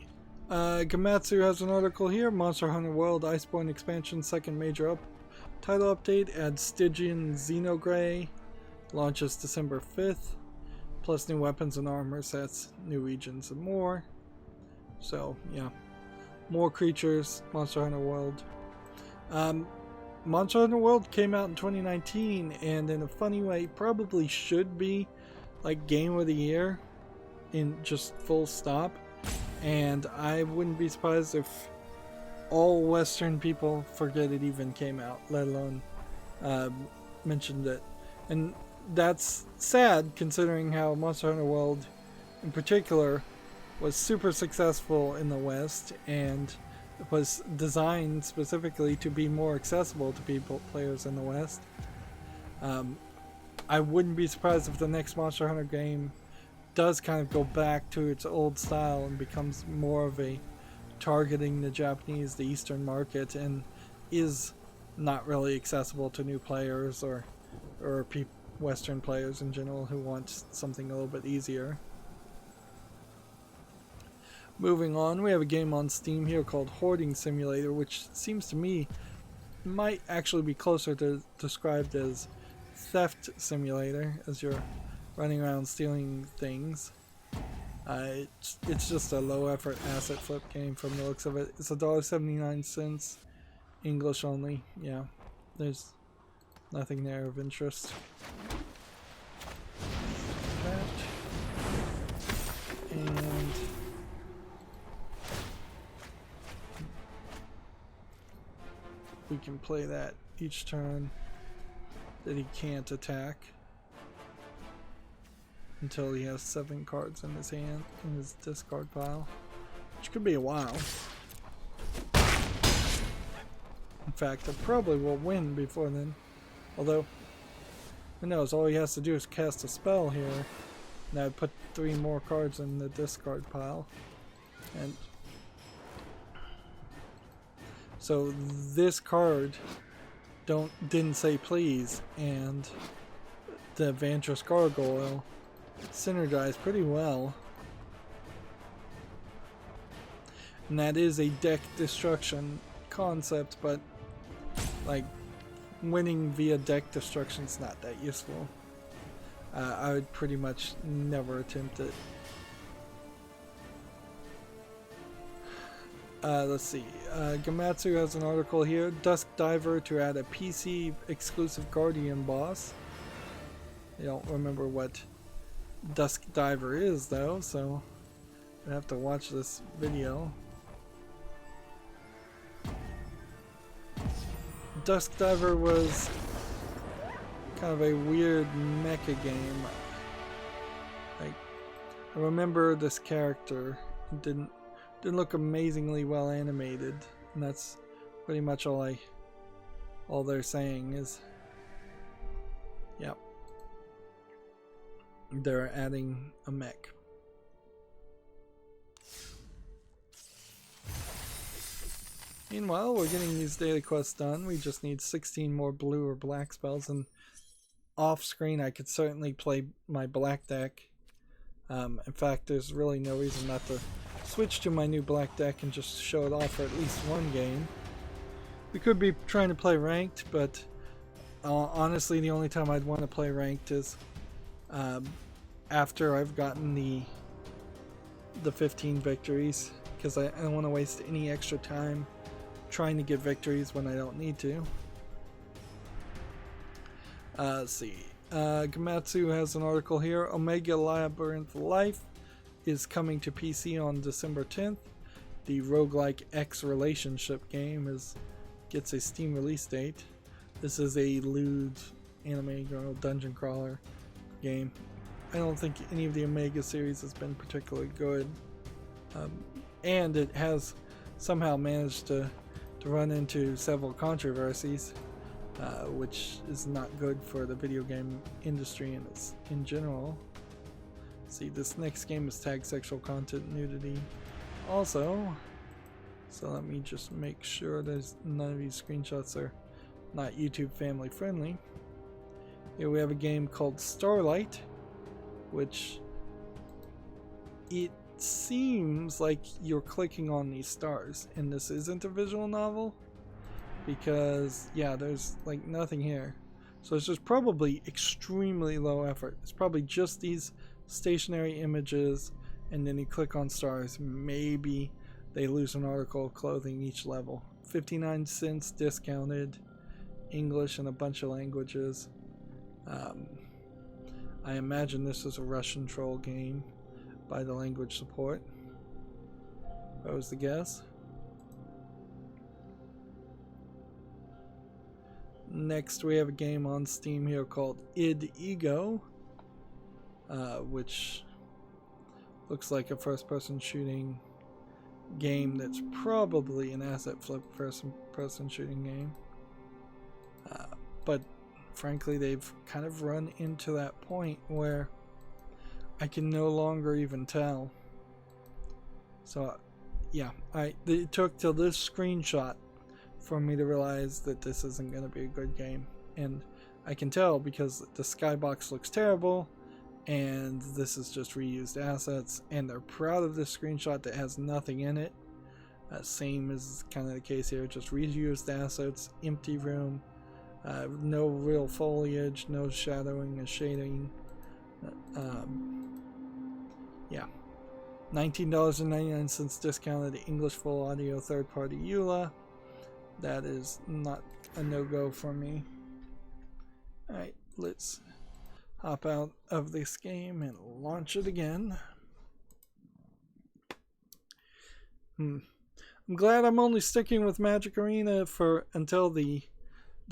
Gamatsu has an article here. Monster Hunter World Iceborne Expansion 2nd major title update adds Stygian Xenogray. Launches December 5th. Plus new weapons and armor sets, new regions and more. So, yeah. More creatures. Monster Hunter World. Monster Hunter World came out in 2019 and in a funny way probably should be like Game of the Year in just full stop. And I wouldn't be surprised if all Western people forget it even came out, let alone mentioned it. And that's sad considering how Monster Hunter World in particular was super successful in the West and was designed specifically to be more accessible to players in the West. I wouldn't be surprised if the next Monster Hunter game does kind of go back to its old style and becomes more of a targeting the Japanese, the Eastern market, and is not really accessible to new players or Western players in general who want something a little bit easier. Moving on, we have a game on Steam here called Hoarding Simulator, which seems to me might actually be closer to described as Theft Simulator, as you're running around stealing things. It's just a low effort asset flip game from the looks of it. It's $1.79, English only. Yeah, there's nothing there of interest. That. And we can play that each turn that he can't attack until he has 7 cards in his hand, in his discard pile, which could be a while. In fact, I probably will win before then. Although, who knows, all he has to do is cast a spell here, and I'd put 3 more cards in the discard pile. And so this card didn't say please, and the Vantress Gargoyle synergize pretty well. And that is a deck destruction concept, but like winning via deck destruction is not that useful. I would pretty much never attempt it. Let's see. Gamatsu has an article here. Dusk Diver to add a PC exclusive Guardian boss. I don't remember what Dusk Diver is though, so I have to watch this video. Dusk Diver was kind of a weird mecha game. Like, I remember this character. It didn't look amazingly well animated, and that's pretty much all they're saying is, yep, they're adding a mech. Meanwhile, we're getting these daily quests done. We just need 16 more blue or black spells, and off screen I could certainly play my black deck. In fact, there's really no reason not to switch to my new black deck and just show it off for at least one game. We could be trying to play ranked, but honestly the only time I'd want to play ranked is after I've gotten the 15 victories, because I don't want to waste any extra time trying to get victories when I don't need to. Let's see. Gamatsu has an article here. Omega Labyrinth Life is coming to PC on December 10th. The roguelike X relationship game gets a Steam release date. This is a lewd anime girl dungeon crawler game. I don't think any of the Omega series has been particularly good. And it has somehow managed to run into several controversies, which is not good for the video game industry in general. See, this next game is tagged sexual content nudity also, so let me just make sure there's none of these screenshots are not YouTube family friendly. Here we have a game called Starlight, which it seems like you're clicking on these stars, and this isn't a visual novel because yeah, there's like nothing here, so it's just probably extremely low effort. It's probably just these stationary images, and then you click on stars. Maybe they lose an article of clothing each level. 59 cents discounted, English and a bunch of languages. I imagine this is a Russian troll game by the language support. That was the guess. Next we have a game on Steam here called id Ego, which looks like a first-person shooting game that's probably an asset flip first-person shooting game. But frankly, they've kind of run into that point where I can no longer even tell. So yeah, it took till this screenshot for me to realize that this isn't going to be a good game, and I can tell because the skybox looks terrible, and this is just reused assets, and they're proud of this screenshot that has nothing in it. Same is kind of the case here, just reused assets, empty room, no real foliage, no shadowing or shading. Yeah, $19.99 discounted, English full audio, third-party EULA. That is not a no-go for me. Alright, let's hop out of this game and launch it again. I'm glad I'm only sticking with Magic Arena until the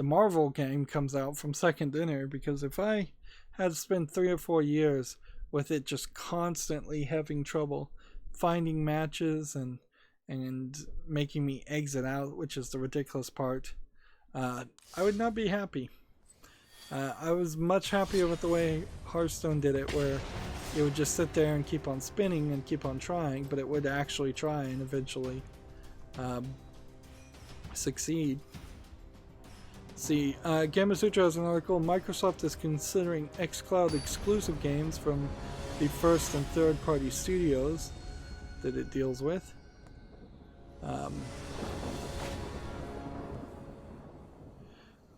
Marvel game comes out from Second Dinner, because if I had spent 3 or 4 years with it just constantly having trouble finding matches and making me exit out, which is the ridiculous part, I would not be happy. I was much happier with the way Hearthstone did it, where it would just sit there and keep on spinning and keep on trying, but it would actually try and eventually succeed. See, Gamasutra has an article. Microsoft is considering xCloud exclusive games from the first and third party studios that it deals with.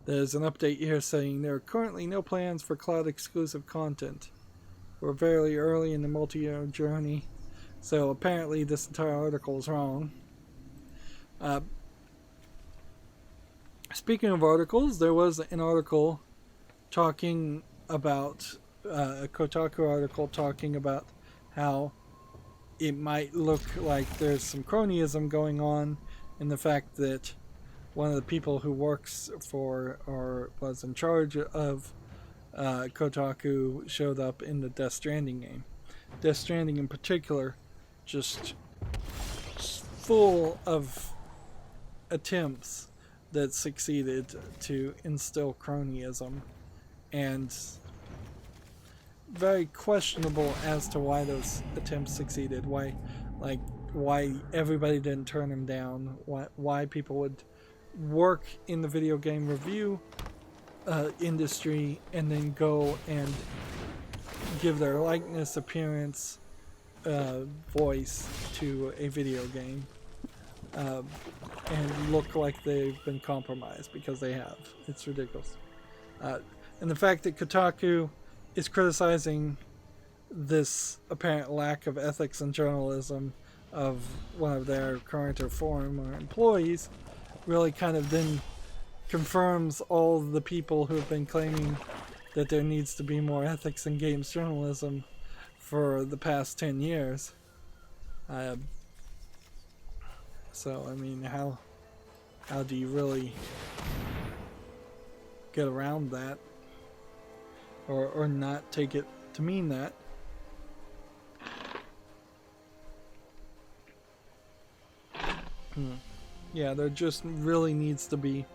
There's an update here saying there are currently no plans for cloud exclusive content. We're very early in the multi-year journey, so apparently this entire article is wrong. Speaking of articles, there was an article talking about a Kotaku article talking about how it might look like there's some cronyism going on in the fact that one of the people who works for or was in charge of Kotaku showed up in the Death Stranding game. Death Stranding in particular, just full of attempts that succeeded to instill cronyism, and very questionable as to why those attempts succeeded. Why everybody didn't turn them down. Why people would work in the video game review industry and then go and give their likeness, appearance, voice to a video game, and look like they've been compromised, because they have. It's ridiculous. And the fact that Kotaku is criticizing this apparent lack of ethics and journalism of one of their current or former employees really kind of then confirms all the people who have been claiming that there needs to be more ethics in games journalism for the past 10 years. So, I mean, how do you really get around that? Or not take it to mean that? Yeah, there just really needs to be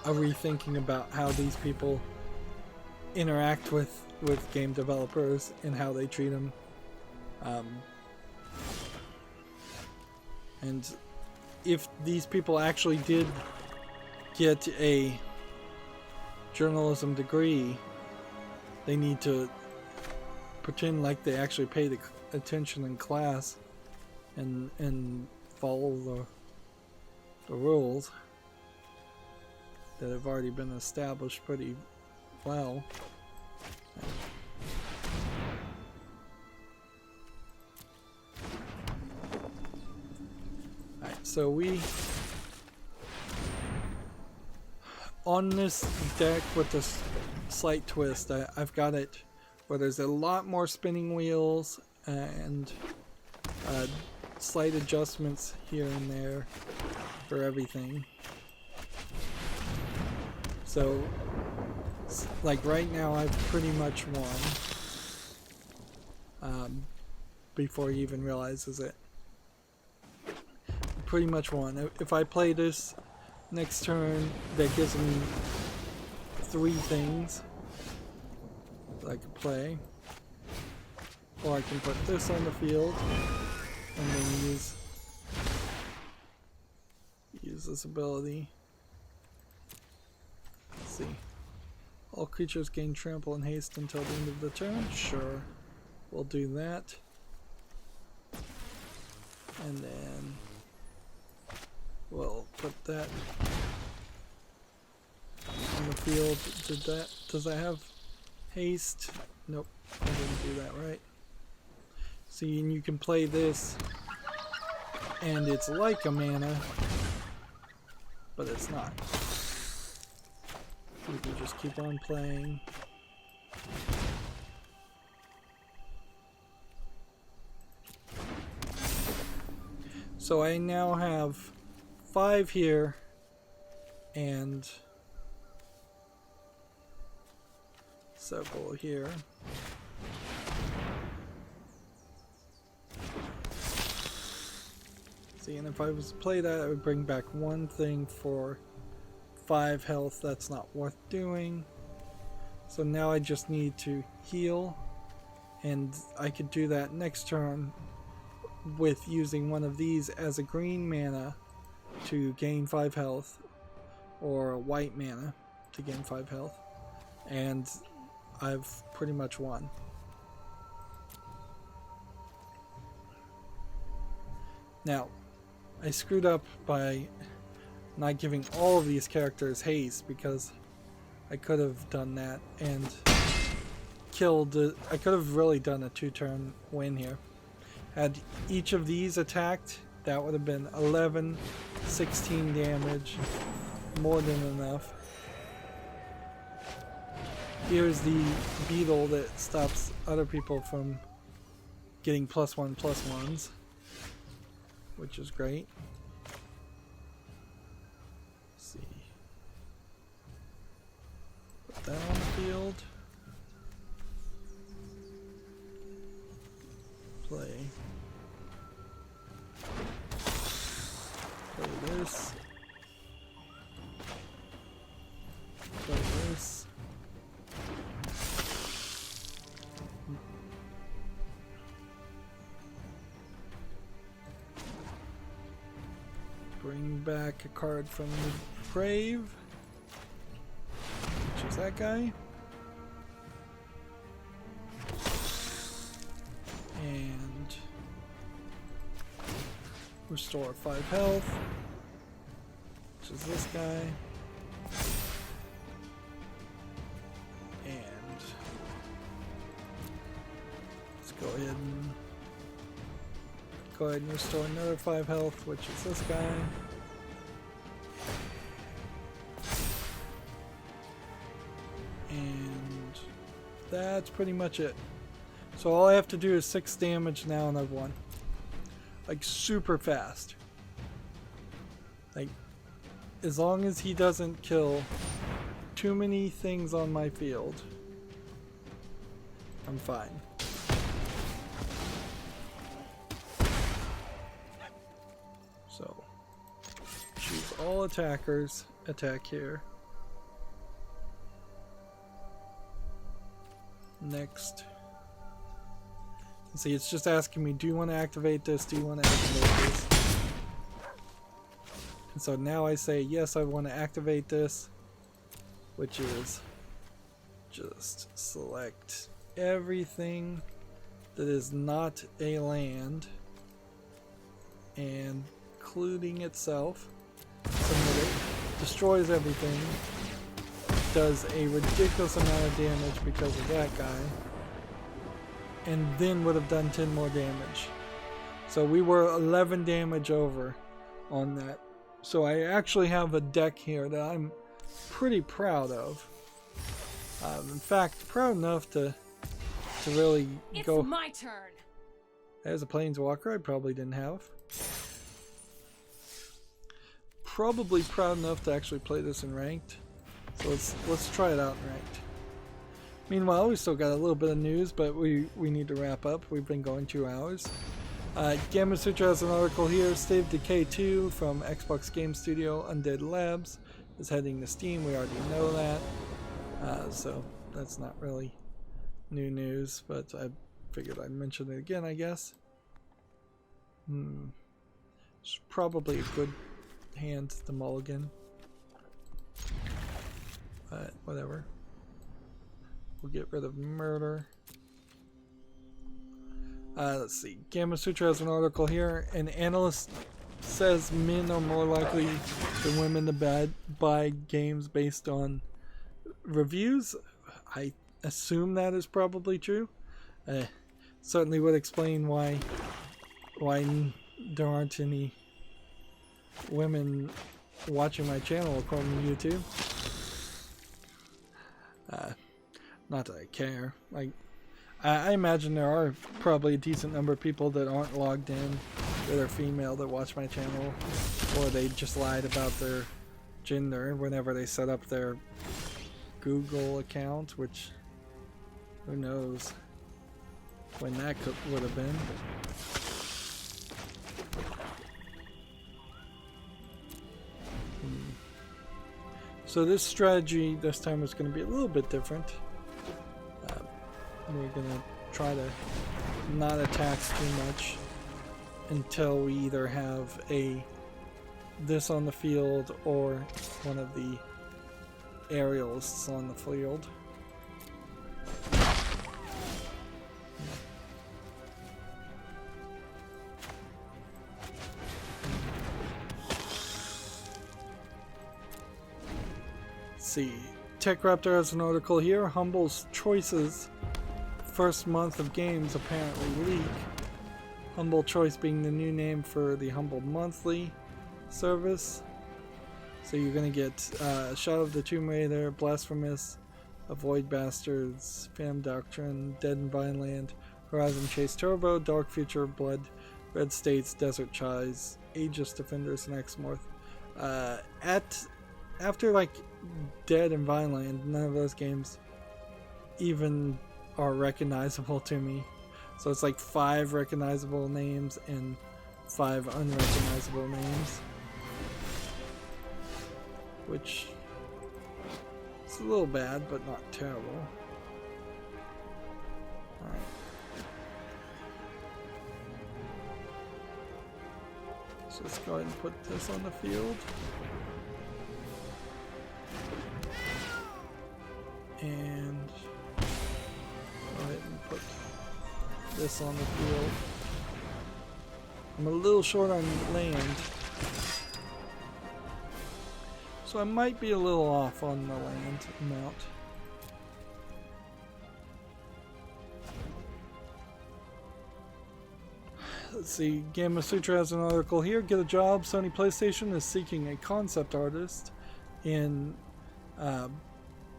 a rethinking about how these people interact with game developers and how they treat them. And if these people actually did get a journalism degree, they need to pretend like they actually paid attention in class and follow the rules that have already been established pretty well. Alright, so we on this deck with this slight twist, I've got it where there's a lot more spinning wheels and slight adjustments here and there for everything. So, like right now, I've pretty much won before he even realizes it. Pretty much won. If I play this next turn, that gives me 3 things that I can play. Or I can put this on the field and then use this ability. Let's see. All creatures gain trample and haste until the end of the turn. Sure. We'll do that. And then we'll put that on the field. Does that have haste? Nope. I didn't do that right. See, and you can play this, and it's like a mana, but it's not. You can just keep on playing. So I now have 5 here, and several here. See, and if I was to play that, I would bring back 1 thing for 5 health. That's not worth doing. So now I just need to heal, and I could do that next turn with using one of these as a green mana to gain 5 health, or a white mana to gain 5 health, and I've pretty much won. Now, I screwed up by not giving all of these characters haste, because I could have done that and I could have really done a 2-turn win here. Had each of these attacked, that would have been 11, 16 damage, more than enough. Here's the beetle that stops other people from getting +1/+1s, which is great. Let's see. Put that on the field. this. Play this. Bring back a card from the grave, which is that guy. And restore 5 health, which is this guy. And let's go ahead and restore another 5 health, which is this guy. And that's pretty much it. So all I have to do is 6 damage now and I've won. Like super fast. Like as long as he doesn't kill too many things on my field, I'm fine. So choose all attackers, attack here. Next. See, it's just asking me, do you want to activate this? Do you want to activate this? And so now I say, yes, I want to activate this, which is just select everything that is not a land, and including itself, submit it, destroys everything, does a ridiculous amount of damage because of that guy, and then would have done 10 more damage. So we were 11 damage over on that. So I actually have a deck here that I'm pretty proud of. In fact, proud enough to really go. It's my turn. There's a Planeswalker I probably didn't have. Probably proud enough to actually play this in ranked. So let's try it out in ranked. Meanwhile, we still got a little bit of news, but we need to wrap up. We've been going 2 hours. Gamma Sutra has an article here. State of Decay 2 from Xbox Game Studio Undead Labs is heading to Steam. We already know that. So that's not really new news, but I figured I'd mention it again, I guess. It's probably a good hand to mulligan. But whatever. We'll get rid of murder. Let's see. Gamma Sutra has an article here. An analyst says men are more likely than women to buy games based on reviews. I assume that is probably true. Certainly would explain why there aren't any women watching my channel according to YouTube. Not that I care. Like, I imagine there are probably a decent number of people that aren't logged in, that are female, that watch my channel, or they just lied about their gender whenever they set up their Google account, which who knows when that would have been. So this strategy this time is going to be a little bit different. We're going to try to not attack too much until we either have this on the field or one of the aerialists on the field. Let's see. Tech Raptor has an article here. Humble's Choices first month of games apparently leak. Humble Choice being the new name for the Humble Monthly service. So you're going to get Shadow of the Tomb Raider, Blasphemous, Avoid Bastards, Fam Doctrine, Dead and Vineland, Horizon Chase Turbo, Dark Future, Blood, Red States, Desert Chise, Aegis Defenders, and Exmorph. After like Dead and Vineland, none of those games even are recognizable to me. So it's like 5 recognizable names and 5 unrecognizable names. which is a little bad, but not terrible. Alright. So let's go ahead and put this on the field. And go ahead and put this on the field. I'm a little short on land, so I might be a little off on the land amount. Let's see, Gamma Sutra has an article here. Get a job. Sony PlayStation is seeking a concept artist in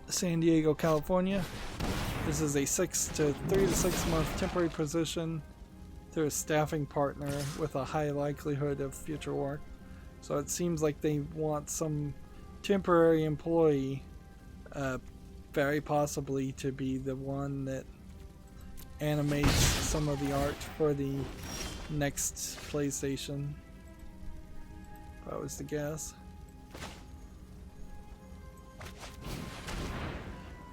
San Diego, California. This is a 3 to 6 month temporary position through a staffing partner with a high likelihood of future work. So it seems like they want some temporary employee, very possibly to be the one that animates some of the art for the next PlayStation, if I was to guess.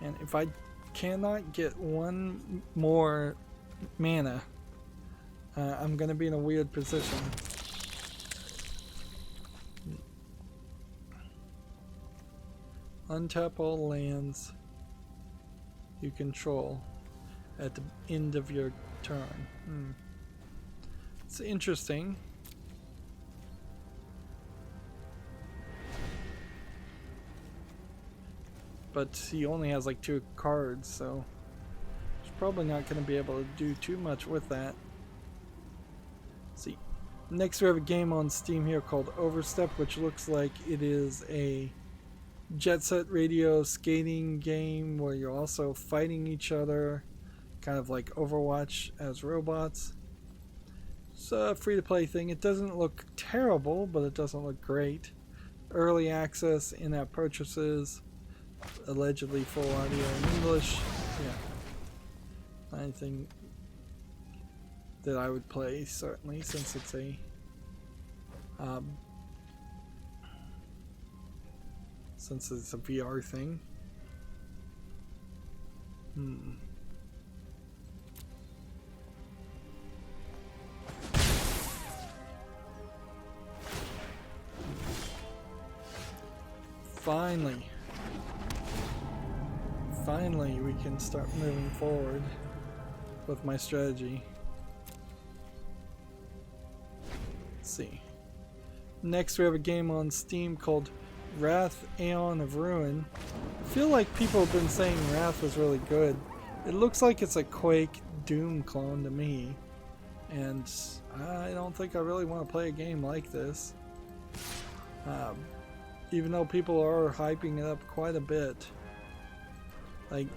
And if I cannot get one more mana, I'm gonna be in a weird position. Untap all lands you control at the end of your turn. It's interesting. But he only has like 2 cards, so he's probably not going to be able to do too much with that. Let's see. Next we have a game on Steam here called Overstep, which looks like it is a Jet Set Radio skating game where you're also fighting each other, kind of like Overwatch as robots. It's a free-to-play thing. It doesn't look terrible, but it doesn't look great. Early access, in-app purchases, allegedly full audio in English. Yeah. Anything that I would play, certainly, since it's a VR thing. Finally we can start moving forward with my strategy. Let's see. Next we have a game on Steam called Wrath Aeon of Ruin. I feel like people have been saying Wrath was really good. It looks like it's a Quake Doom clone to me, and I don't think I really want to play a game like this. Even though people are hyping it up quite a bit. Like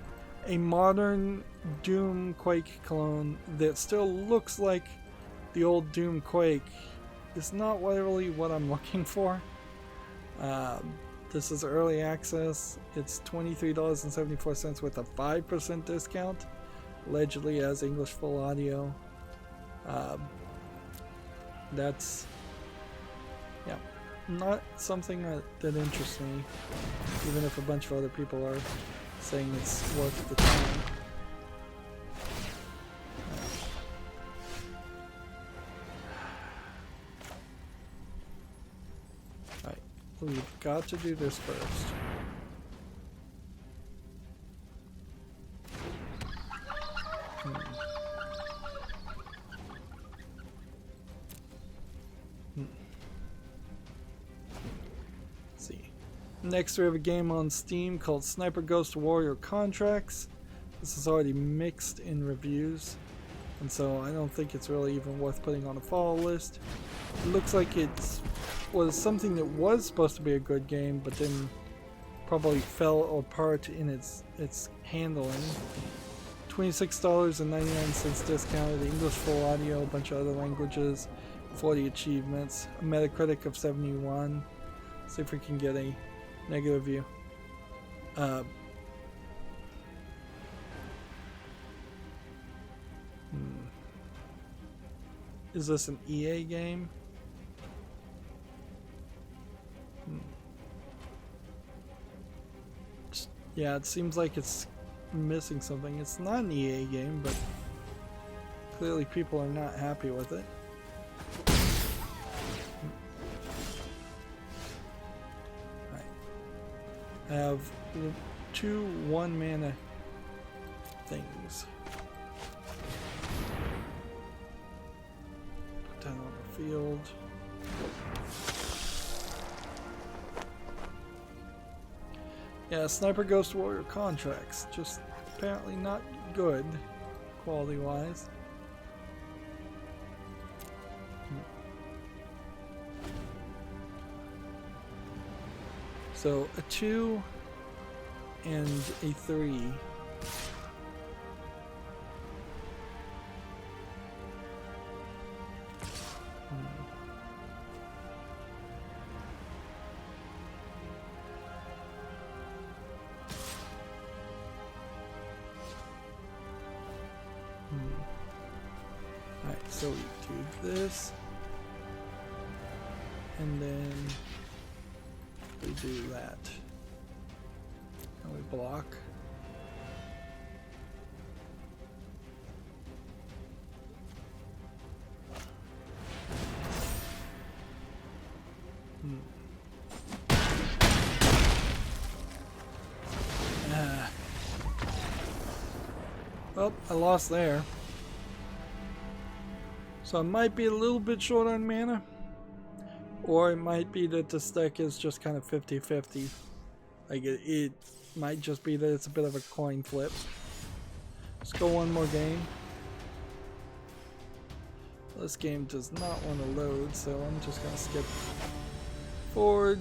a modern Doom Quake clone that still looks like the old Doom Quake is not really what I'm looking for. This is early access. It's $23.74 with a 5% discount. Allegedly has English full audio. That's not something that interests me, even if a bunch of other people are saying it's worth the time. Alright, we've got to do this first. Next we have a game on Steam called Sniper Ghost Warrior Contracts. This is already mixed in reviews, and so I don't think it's really even worth putting on a follow list. It looks like it was something that was supposed to be a good game, but then probably fell apart in its handling. $26.99 discounted, English full audio, a bunch of other languages, 40 achievements, a Metacritic of 71. See if we can get a negative view. Is this an EA game? Yeah, it seems like it's missing something. It's not an EA game, but clearly people are not happy with it. Alright. I have 2 1-mana things. Put that on the field. Yeah, Sniper Ghost Warrior contracts. Just apparently not good, quality-wise. So, a 2 and a 3. Alright, so we do this, and then we do that, and we block. Well, I lost there. So I might be a little bit short on mana, or it might be that this deck is just kind of 50-50. Like it might just be that it's a bit of a coin flip. Let's go one more game. This game does not want to load, so I'm just going to skip forward.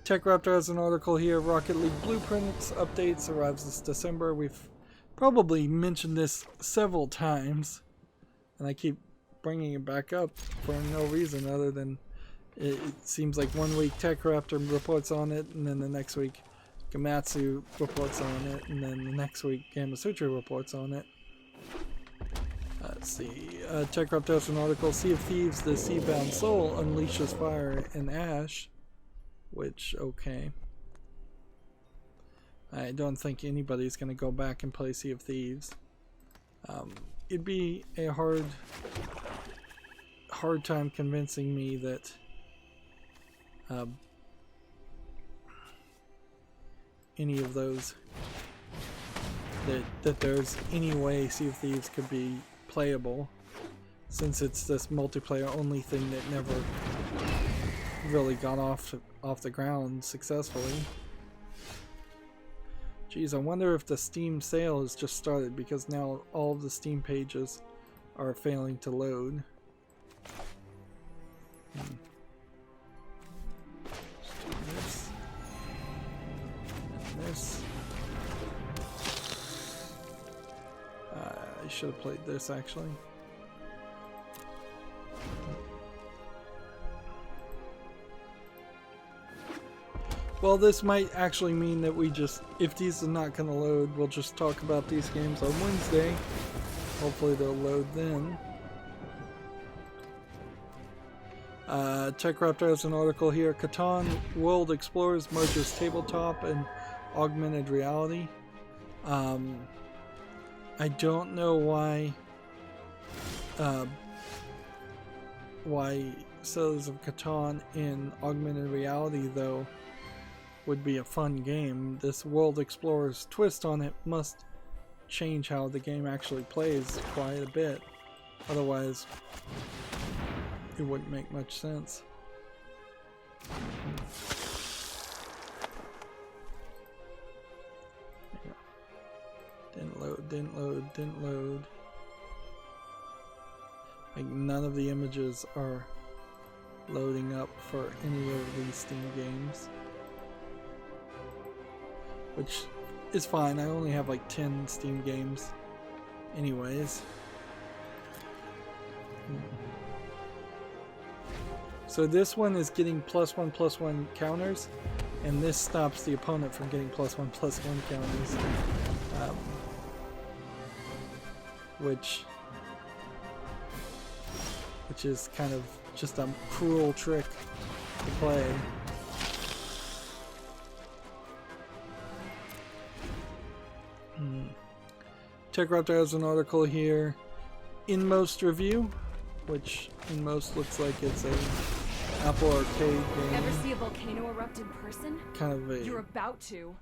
TechRaptor has an article here. Rocket League Blueprints updates arrives this December. We've probably mentioned this several times, and I keep bringing it back up for no reason other than it seems like 1 week TechRaptor reports on it, and then the next week Gamatsu reports on it, and then the next week Gamasutra reports on it. Let's see. TechRaptor has an article. Sea of Thieves, the Seabound Soul unleashes fire and ash. Which, okay. I don't think anybody's going to go back and play Sea of Thieves. It'd be a hard time convincing me that any of those that there's any way Sea of Thieves could be playable, since it's this multiplayer only thing that never really got off the ground successfully. Geez, I wonder if the Steam sale has just started, because now all of the Steam pages are failing to load. Let's do this. And this. I should have played this actually. Well, this might actually mean that we just, if these are not going to load, we'll just talk about these games on Wednesday. Hopefully they'll load then. TechRaptor has an article here. Catan World Explorers merges tabletop and augmented reality. I don't know why Settlers of Catan in augmented reality, though, would be a fun game. This World Explorer's twist on it must change how the game actually plays quite a bit. Otherwise, it wouldn't make much sense. Didn't load. Like, none of the images are loading up for any of these Steam games. Which is fine. I only have like 10 Steam games anyways. So this one is getting +1/+1 counters, and this stops the opponent from getting +1/+1 counters. Which is kind of just a cruel trick to play. TechRaptor has an article here, Inmost review, which Inmost looks like it's a Apple Arcade game. Ever see a volcano erupt in person? Kind of a You're about to.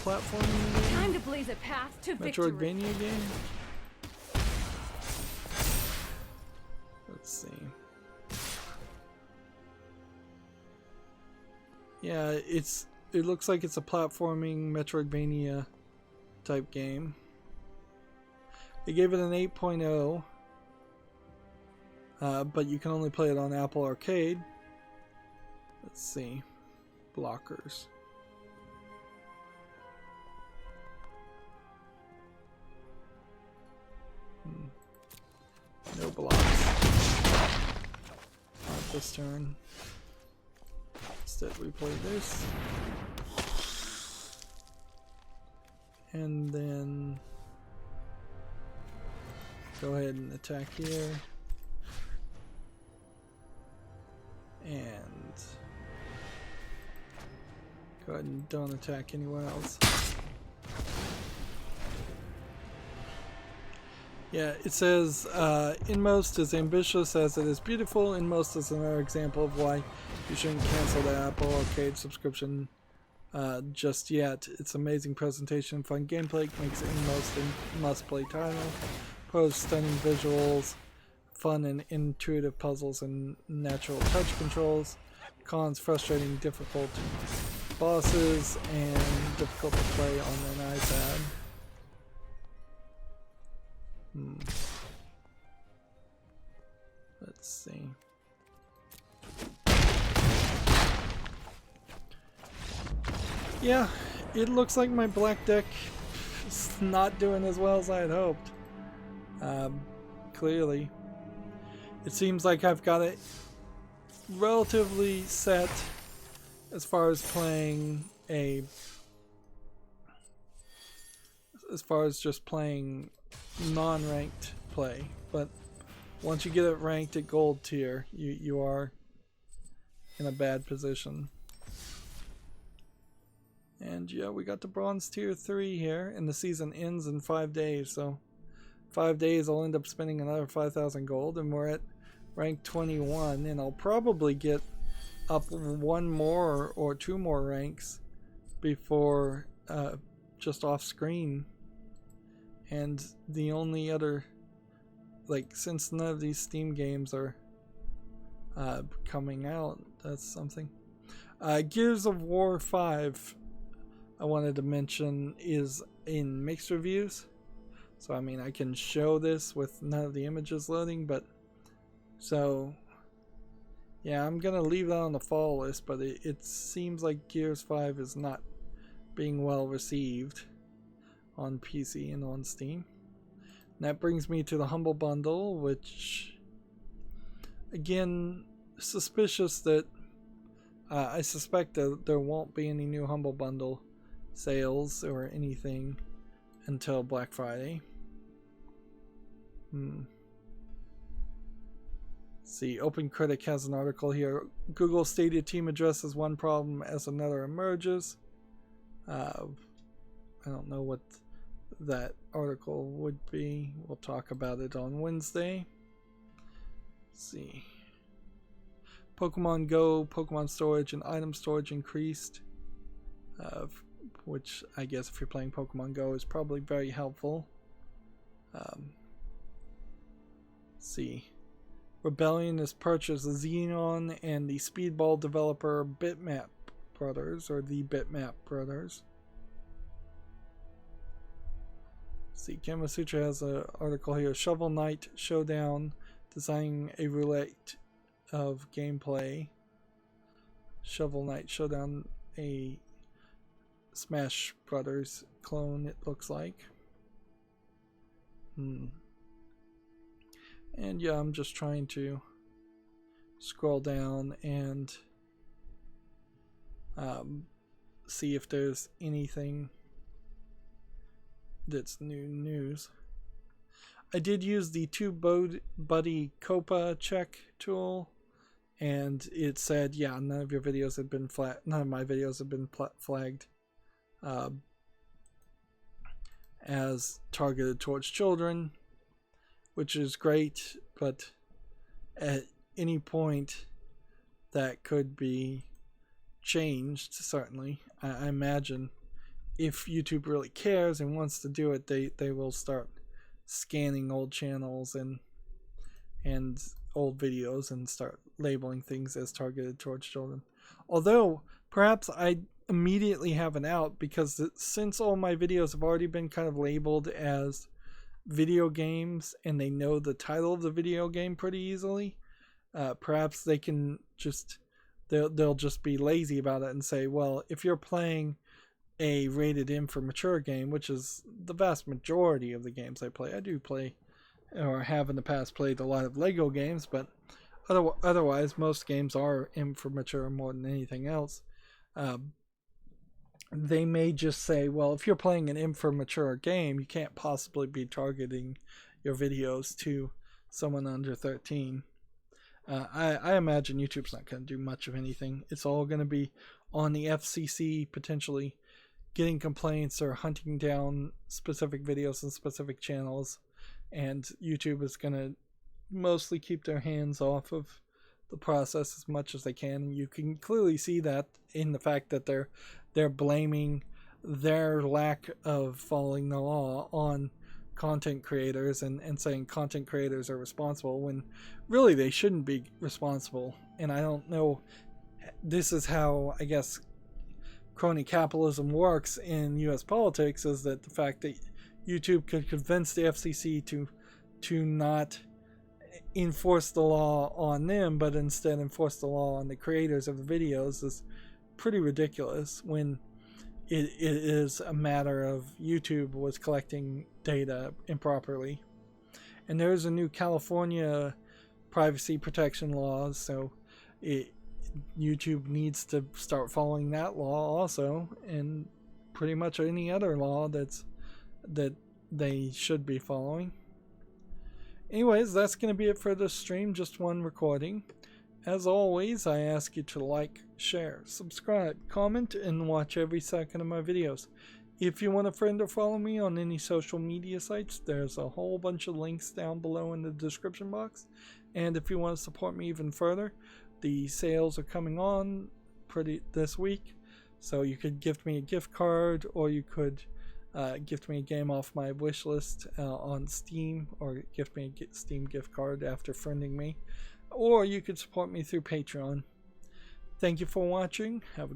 platforming game. Time to blaze a path to victory. Metroidvania game. Let's see. Yeah, it looks like it's a platforming Metroidvania type game. They gave it an 8.0, but you can only play it on Apple Arcade. Let's see. Blockers. No blocks. Not this turn. Instead we play this. And then go ahead and attack here. And go ahead and don't attack anywhere else. Yeah, it says, Inmost is ambitious as it is beautiful. Inmost is another example of why you shouldn't cancel the Apple Arcade subscription just yet. Its amazing presentation, fun gameplay makes Inmost a must-play title. Pros stunning visuals, fun and intuitive puzzles, and natural touch controls. Cons, frustrating, difficult bosses, and difficult to play on an iPad. Let's see. Yeah, it looks like my black deck is not doing as well as I had hoped. Clearly. It seems like I've got it relatively set as far as playing as far as just playing non-ranked play, but once you get it ranked at gold tier, you are in a bad position. And yeah, we got to bronze tier 3 here, and the season ends in 5 days, so 5 days I'll end up spending another 5,000 gold, and we're at rank 21, and I'll probably get up 1 more or 2 more ranks before just off screen. And the only other, like, since none of these Steam games are coming out, that's something. Gears of War 5, I wanted to mention, is in mixed reviews. So, I mean, I can show this with none of the images loading, but so, yeah, I'm going to leave that on the fall list, but it seems like Gears 5 is not being well received on PC and on Steam. And that brings me to the Humble Bundle, which, again, suspicious that I suspect that there won't be any new Humble Bundle sales or anything until Black Friday. See, OpenCritic has an article here. Google Stadia team addresses one problem as another emerges. I don't know what that article would be. We'll talk about it on Wednesday. Let's see. Pokemon Go, Pokemon storage, and item storage increased, which I guess if you're playing Pokemon Go is probably very helpful. Let's see. Rebellion has purchased Xenon and the Speedball developer Bitmap Brothers, or the Bitmap Brothers. See, Gamasutra has an article here. Shovel Knight Showdown, designing a roulette of gameplay. Shovel Knight Showdown, a Smash Brothers clone, it looks like. And yeah, I'm just trying to scroll down and see if there's anything that's new news. I did use the TubeBuddy Copa check tool, and it said, yeah, none of your videos have been none of my videos have been flagged as targeted towards children, which is great, but at any point that could be changed, certainly. I imagine if YouTube really cares and wants to do it, they will start scanning old channels and old videos and start labeling things as targeted towards children. Although, perhaps I immediately have an out, because since all my videos have already been kind of labeled as video games and they know the title of the video game pretty easily, perhaps they can just they'll just be lazy about it and say, well, if you're playing a rated M for mature game, which is the vast majority of the games I play. I do play, or have in the past played, a lot of Lego games, but otherwise most games are M for mature more than anything else. They may just say, well, if you're playing an M for mature game, you can't possibly be targeting your videos to someone under 13. I imagine YouTube's not going to do much of anything. It's all going to be on the FCC potentially getting complaints or hunting down specific videos and specific channels, and YouTube is going to mostly keep their hands off of the process as much as they can. You can clearly see that in the fact that they're blaming their lack of following the law on content creators and saying content creators are responsible, when really they shouldn't be responsible. And I don't know, this is how, I guess, crony capitalism works in US politics, is that the fact that YouTube could convince the FCC to not enforce the law on them, but instead enforce the law on the creators of the videos, is pretty ridiculous, when it is a matter of YouTube was collecting data improperly. And there's a new California privacy protection law, so YouTube needs to start following that law also, and pretty much any other law that they should be following. Anyways, that's going to be it for this stream, just one recording. As always, I ask you to like, share, subscribe, comment, and watch every second of my videos. If you want a friend or follow me on any social media sites, there's a whole bunch of links down below in the description box. And if you want to support me even further, the sales are coming on this week, so you could gift me a gift card, or you could gift me a game off my wish list on Steam, or gift me a Steam gift card after friending me, or you could support me through Patreon. Thank you for watching. Have a